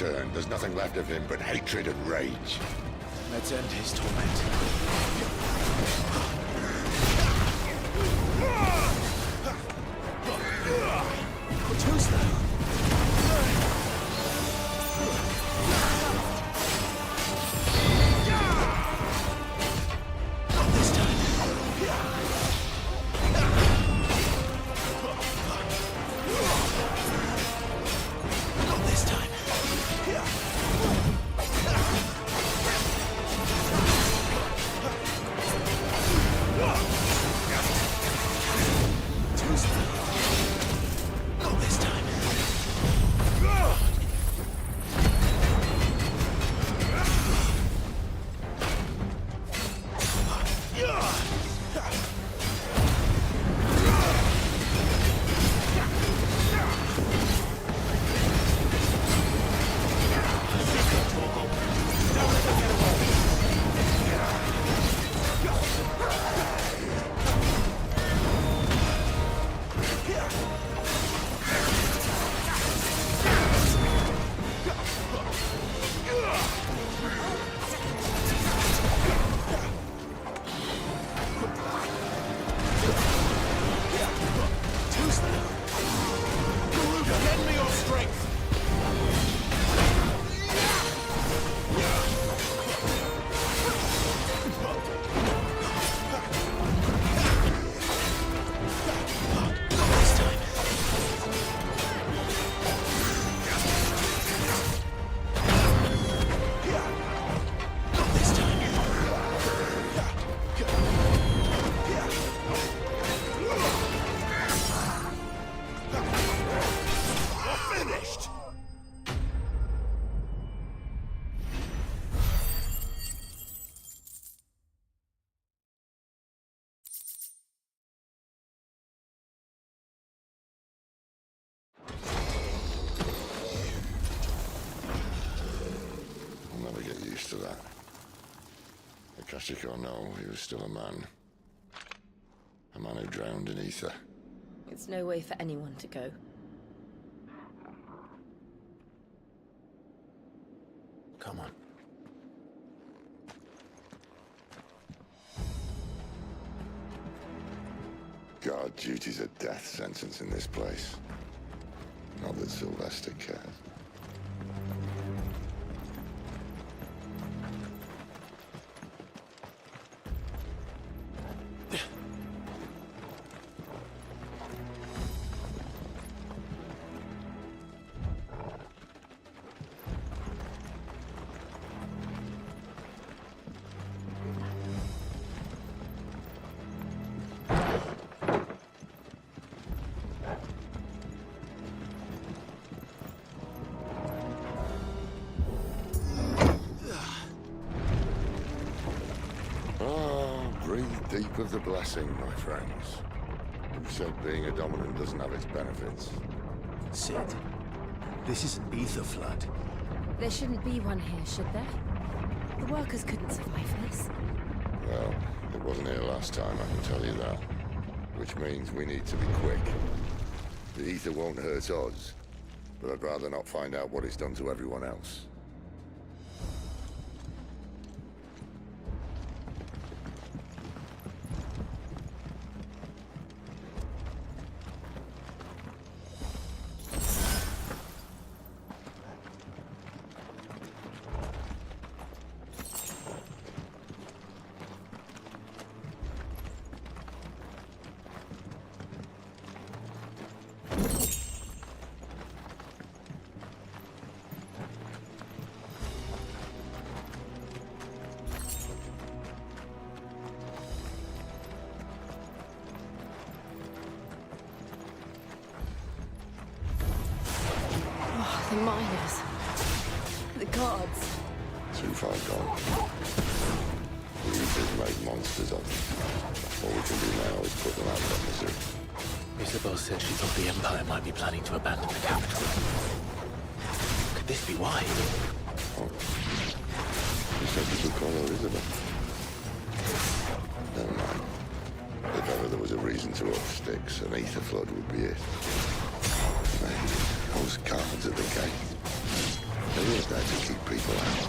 return, there's nothing left of him but hatred and rage. Let's end his torment. Who's that? To that. Akashic or no, he was still a man. A man who drowned in ether. It's no way for anyone to go. Come on. God, duty's a death sentence in this place. Not that Sylvester cares. Deep of the blessing, my friends. You said being a dominant doesn't have its benefits. Sid, this is an ether flood. There shouldn't be one here, should there? The workers couldn't survive this. Well, it wasn't here last time, I can tell you that. Which means we need to be quick. The ether won't hurt us, but I'd rather not find out what it's done to everyone else. The miners. The guards. Too far gone. The Ether's made monsters of them. All we can do now is put them out of their misery. Isabel said she thought the Empire might be planning to abandon the capital. Could this be why? Oh. You said you could call her Isabel. Never mind. If ever there was a reason to up sticks, an ether flood would be it. Maybe those guards at the gate. They We're there to keep people out.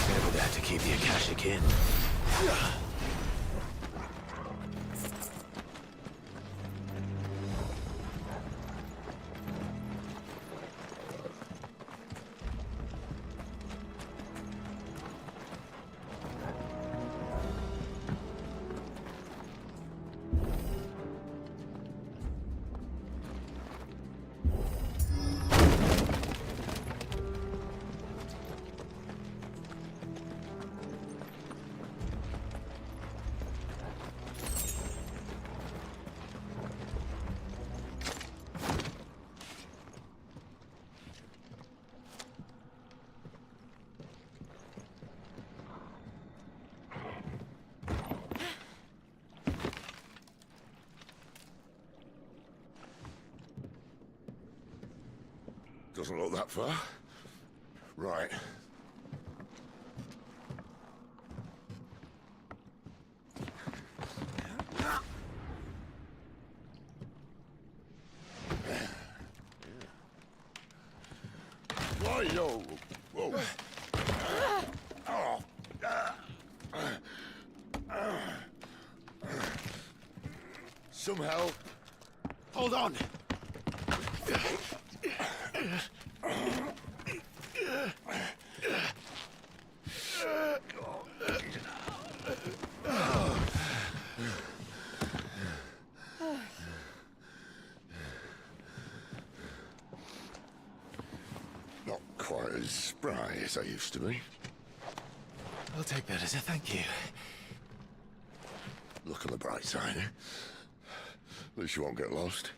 Never there to keep the Akashic in. Doesn't look that far. Right. Whoa, whoa. Oh. Some help. Hold on! Not quite as spry as I used to be. I'll take that as a thank you. Look on the bright side, eh? At least you won't get lost.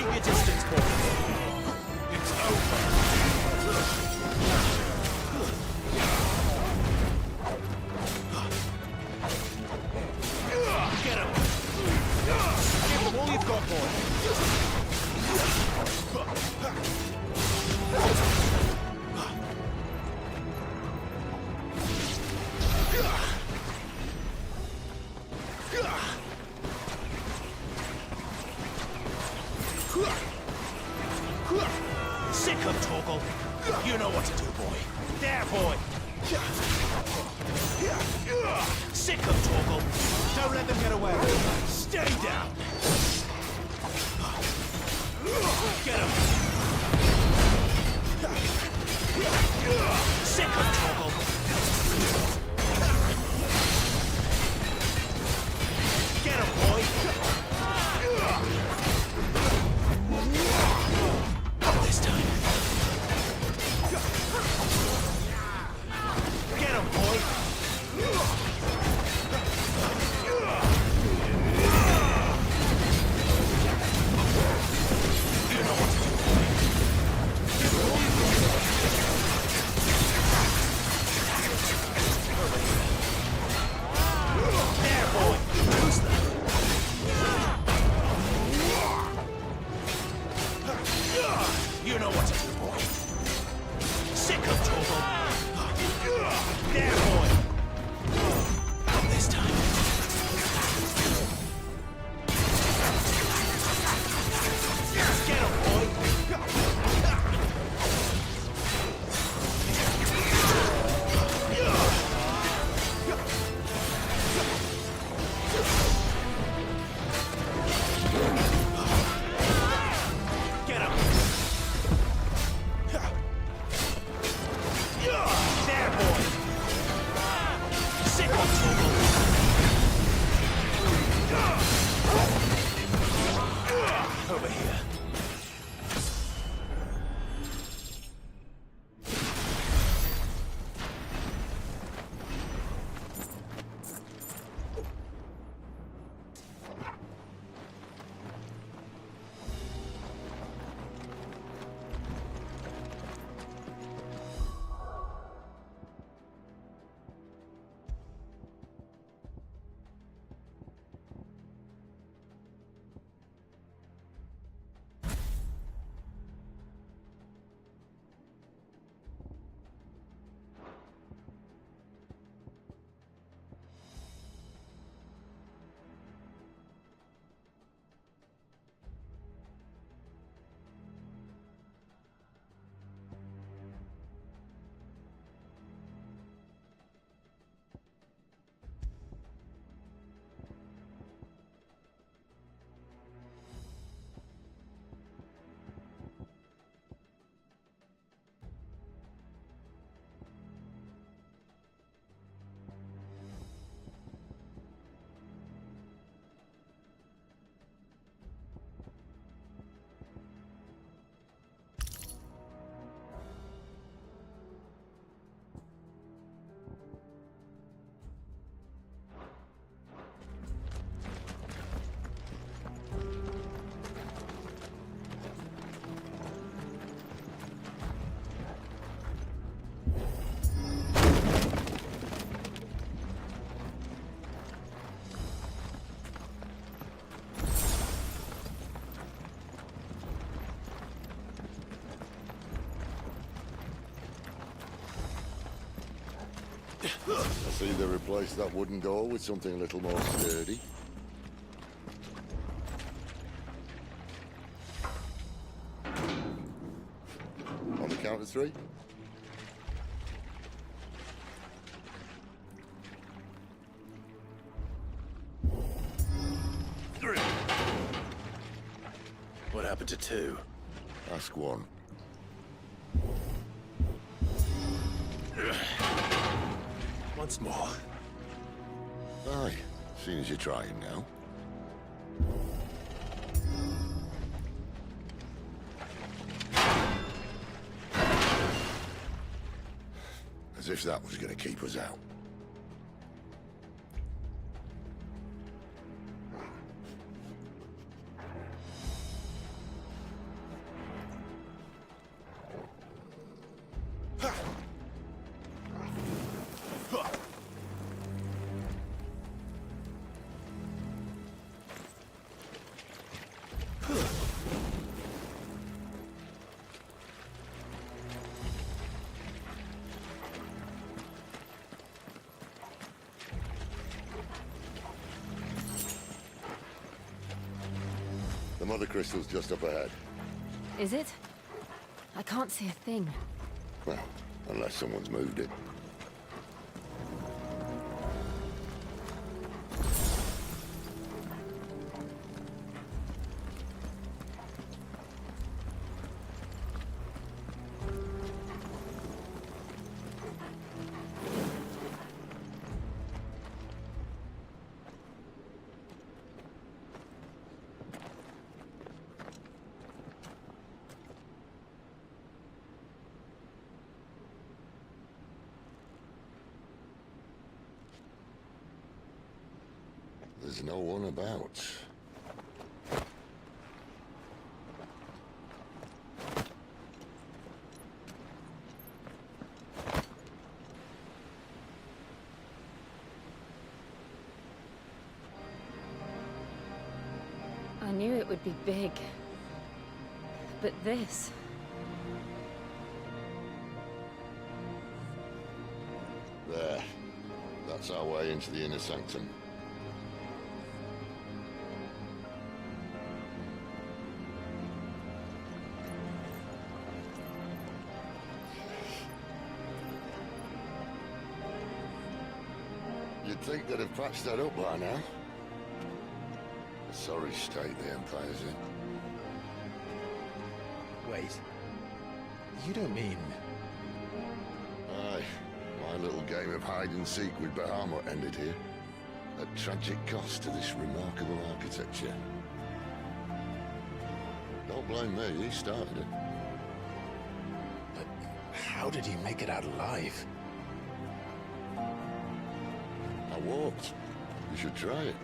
Keep your distance, boy. It's over. Get him! Give him all you've got, boy. Sick of Torgal. You know what to do, boy. There, boy. Sick of Torgal. Don't let them get away. Stay down. Get him. Sick of Torgal. Get him, boy. This time. Get him, boy. You know what to do, boy. There, boy. Who's that? You know what to do, boy. Sick of Torgal. There, boy. This time. Get him, boy. Get him. There, boy. Sick of Torgal. Over here. I see they replaced that wooden door with something a little more sturdy. On the count of three. What happened to two? Ask one. Once more. Aye, seeing as you're trying now. As if that was going to keep us out. Some other crystals just up ahead. Is it? I can't see a thing. Well, unless someone's moved it. There's no one about. I knew it would be big. But this... There. That's our way into the inner sanctum. You'd think they'd have patched that up by now. A sorry state the Empire's in. Wait. You don't mean... Aye. My little game of hide-and-seek with Bahamut ended here. At tragic cost to this remarkable architecture. Don't blame me, he started it. But how did he make it out alive? I walked. You should try it.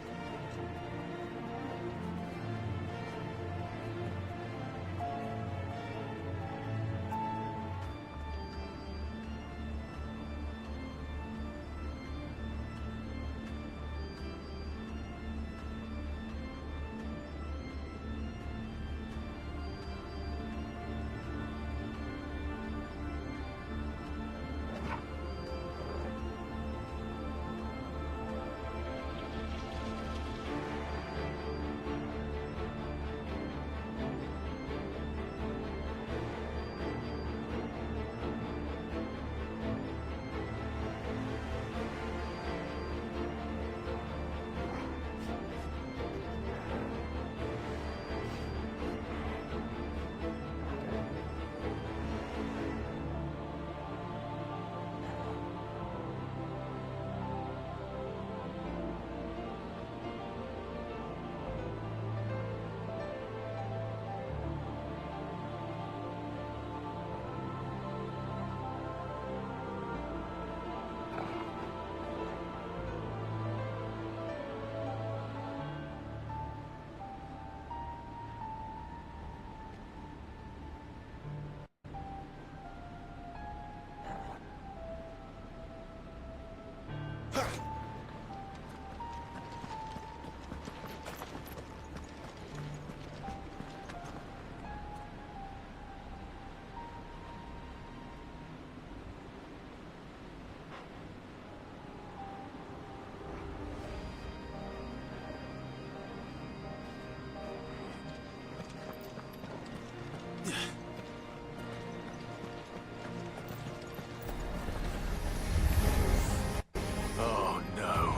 Oh no.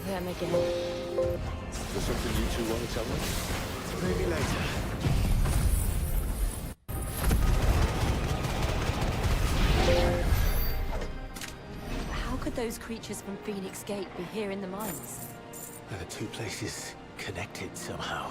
Them again. Is there something you two want to tell me? Maybe later. How could those creatures from Phoenix Gate be here in the mines? Are the two places connected somehow?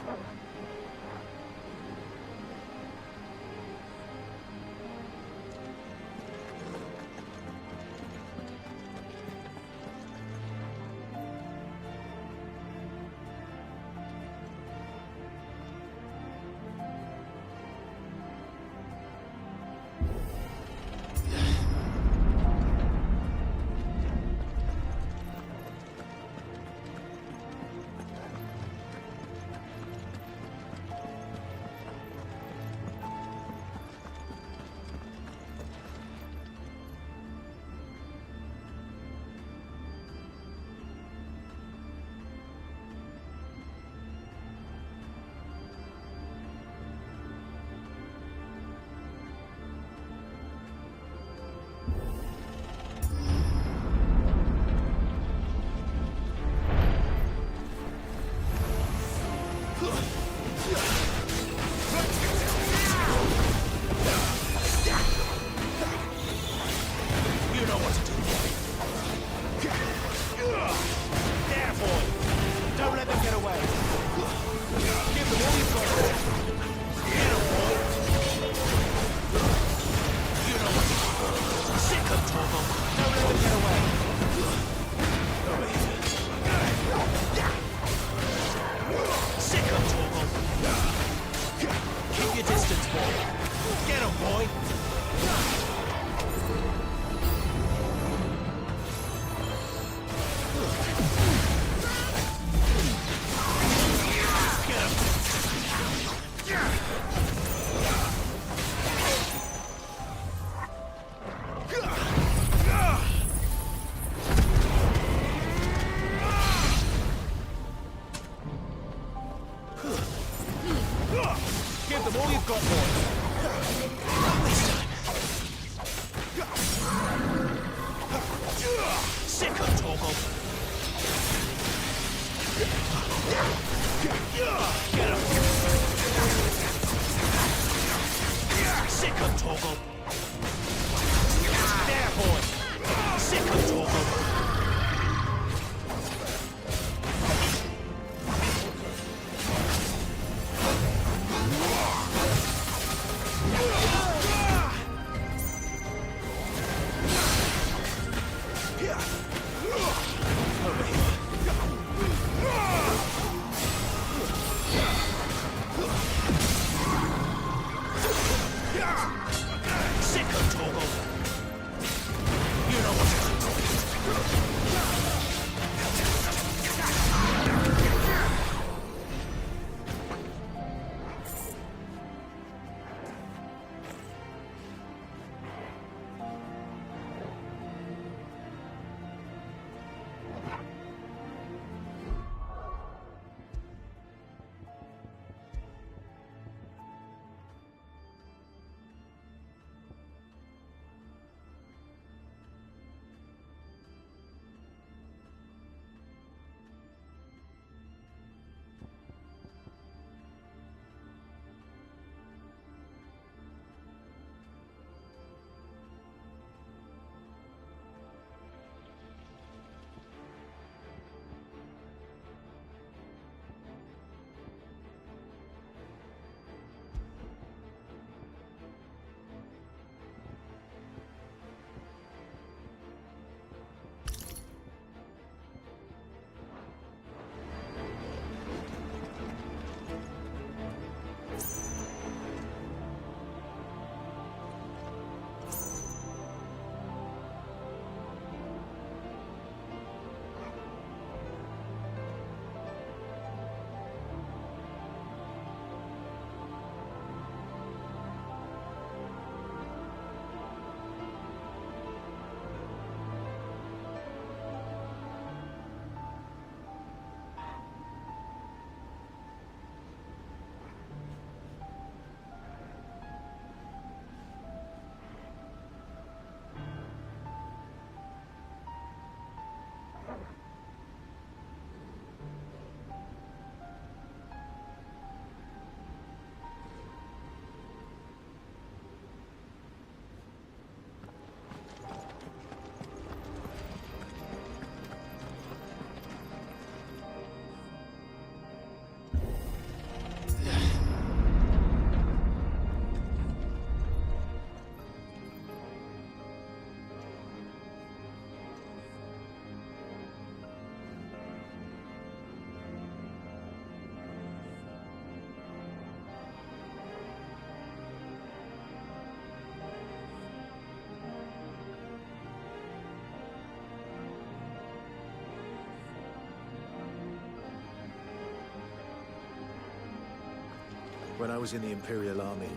When I was in the Imperial Army,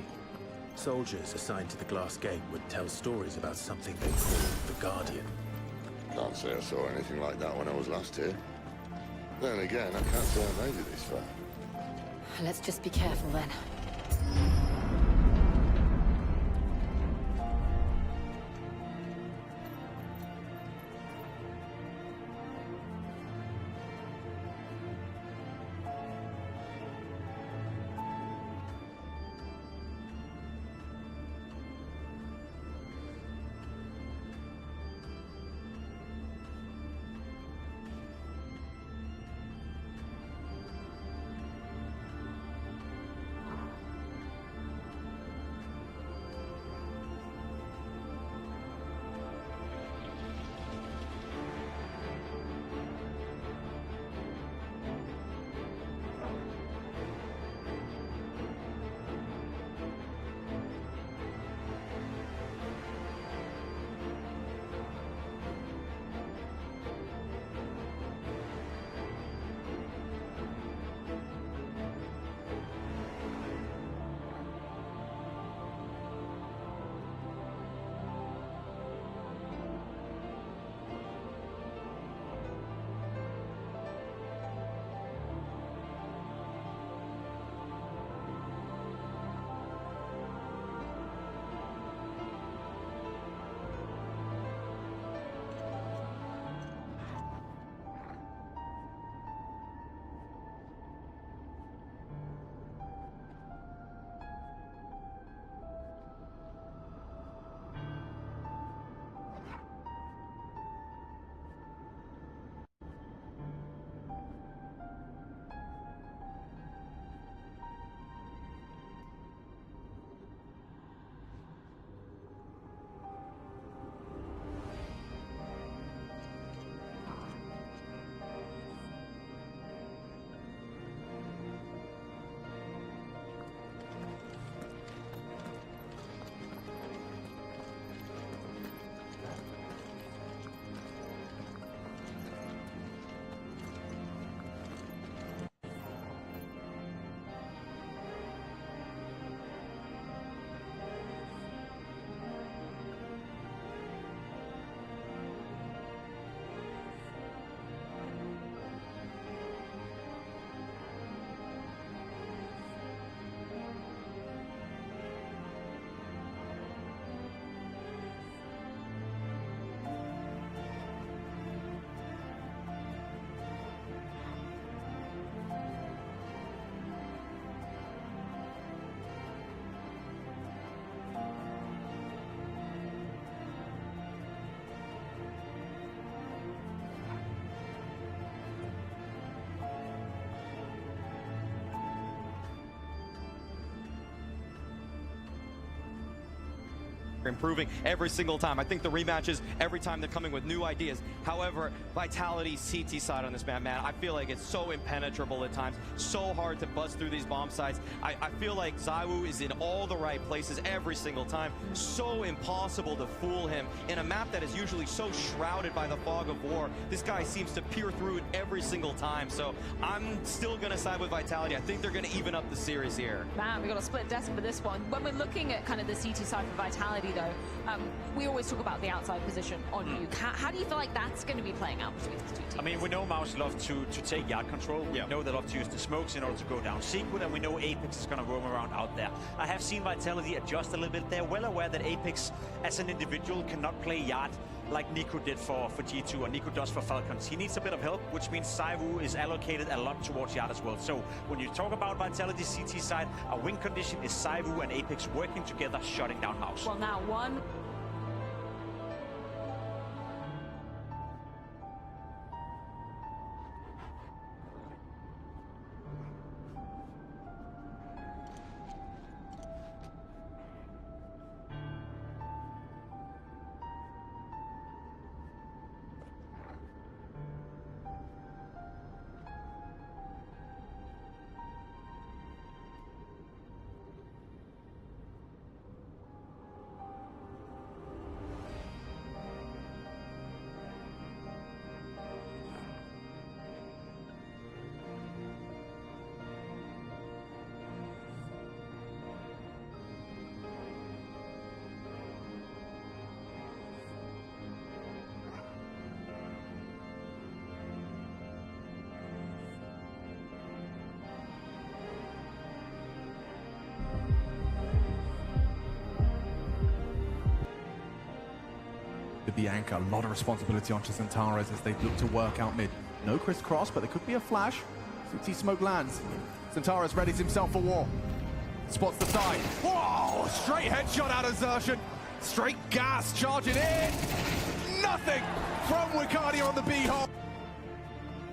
soldiers assigned to the Glass Gate would tell stories about something they called the Guardian. Can't say I saw anything like that when I was last here. Then again, I can't say I made it this far. Let's just be careful then. improving every single time. I think the rematches, every time they're coming with new ideas. However, Vitality's CT side on this man, I feel like it's so impenetrable at times, so hard to bust through these bomb sites. I feel like Zaiwu is in all the right places every single time. So impossible to fool him in a map that is usually so shrouded by the fog of war. This guy seems to peer through it every single time. So I'm still going to side with Vitality. I think they're going to even up the series here. Man, we've got a split desk for this one. When we're looking at kind of the CT side for Vitality, though, we always talk about the outside position on Nuke. How do you feel like that's going to be playing out between these two teams? I mean, we know Mouse love to take yard control. We know they love to use the smokes in order to go down secret, and we know Apex is going to roam around out there. I have seen Vitality adjust a little bit. They're well aware that Apex, as an individual, cannot play yard like Nico did for G2 or Nico does for Falcons. He needs a bit of help, which means Zaiwu is allocated a lot towards yard as well. So when you talk about Vitality CT side, a win condition is Zaiwu and Apex working together, shutting down House. Well, now one... the anchor. A lot of responsibility onto Centaurus as they look to work out mid. No crisscross, but there could be a flash. CT smoke lands. Centaurus readies himself for war. Spots the side. Whoa! Straight headshot out of Xertion. Straight gas charging in. Nothing from Wicardia on the B-hole.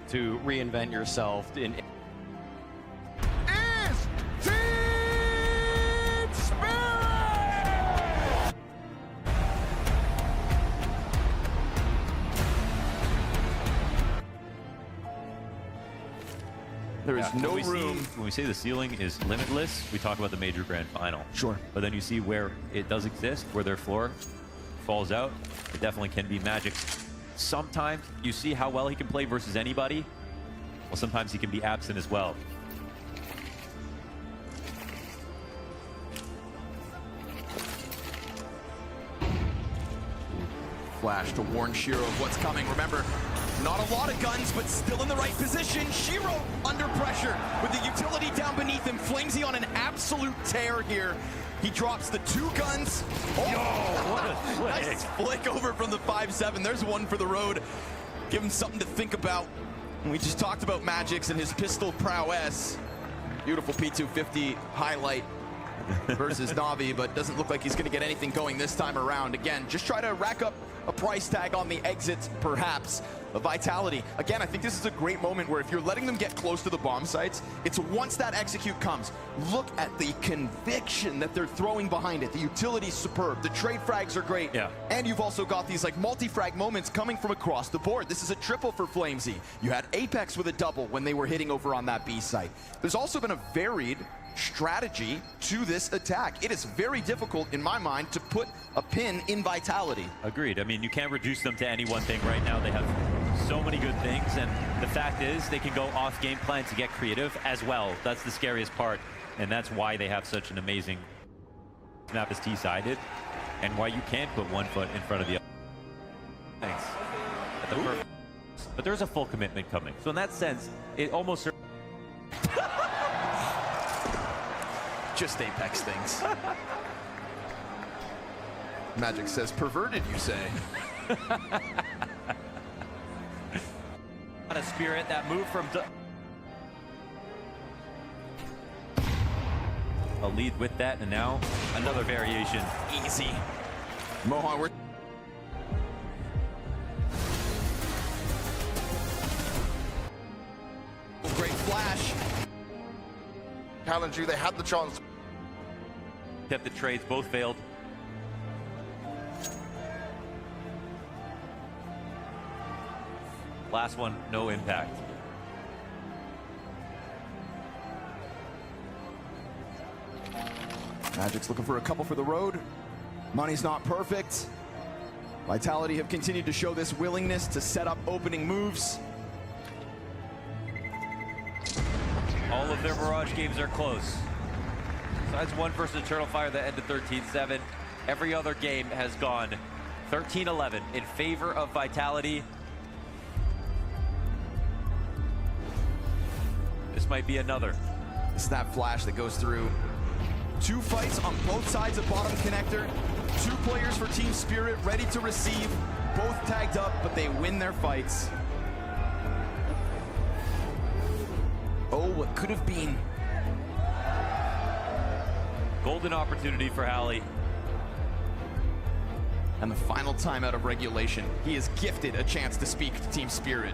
To reinvent yourself in... Is Team Spirit! There is no room. When we say the ceiling is limitless, we talk about the major grand final. Sure. But then you see where it does exist, where their floor falls out. It definitely can be Magic's. Sometimes you see how well he can play versus anybody. Well, sometimes he can be absent as well. Flash to warn Shiro of what's coming. Remember, not a lot of guns, but still in the right position. Shiro under pressure with the utility down beneath him. Flamesy on an absolute tear here. He drops the 2 guns. Oh, what a flick. Nice flick over from the 5-7. There's one for the road. Give him something to think about. We just talked about Magic's and his pistol prowess. Beautiful P250 highlight versus Na'Vi, but doesn't look like he's going to get anything going this time around. Again, just try to rack up a price tag on the exits, perhaps. A Vitality. Again, I think this is a great moment where if you're letting them get close to the bomb sites, it's once that execute comes, look at the conviction that they're throwing behind it. The utility's superb. The trade frags are great. Yeah. And you've also got these like multi-frag moments coming from across the board. This is a triple for Flamesy. You had Apex with a double when they were hitting over on that B site. There's also been a varied strategy to this attack. It is very difficult, in my mind, to put a pin in Vitality. Agreed. I mean, you can't reduce them to any one thing right now. They have so many good things, and the fact is they can go off game plan to get creative as well. That's the scariest part, and that's why they have such an amazing map as T-sided, and why you can't put one foot in front of the other. Thanks. But there's a full commitment coming. So in that sense, it almost... Just Apex things. Magic says, perverted, you say? What a spirit, that move from... A lead with that, and now another variation. Easy. Mohan, we're... Great flash. Challenge you, they had the chance. Kept the trades, both failed. Last one, no impact. Magic's looking for a couple for the road. Money's not perfect. Vitality have continued to show this willingness to set up opening moves. All of their Mirage games are close. Besides one versus Eternal Fire that ended 13-7, every other game has gone 13-11 in favor of Vitality. This might be another. Snap flash that goes through. 2 fights on both sides of bottom connector. 2 players for Team Spirit ready to receive. Both tagged up, but they win their fights. Oh, what could have been. Golden opportunity for Hallie. And the final time out of regulation, he is gifted a chance to speak to Team Spirit.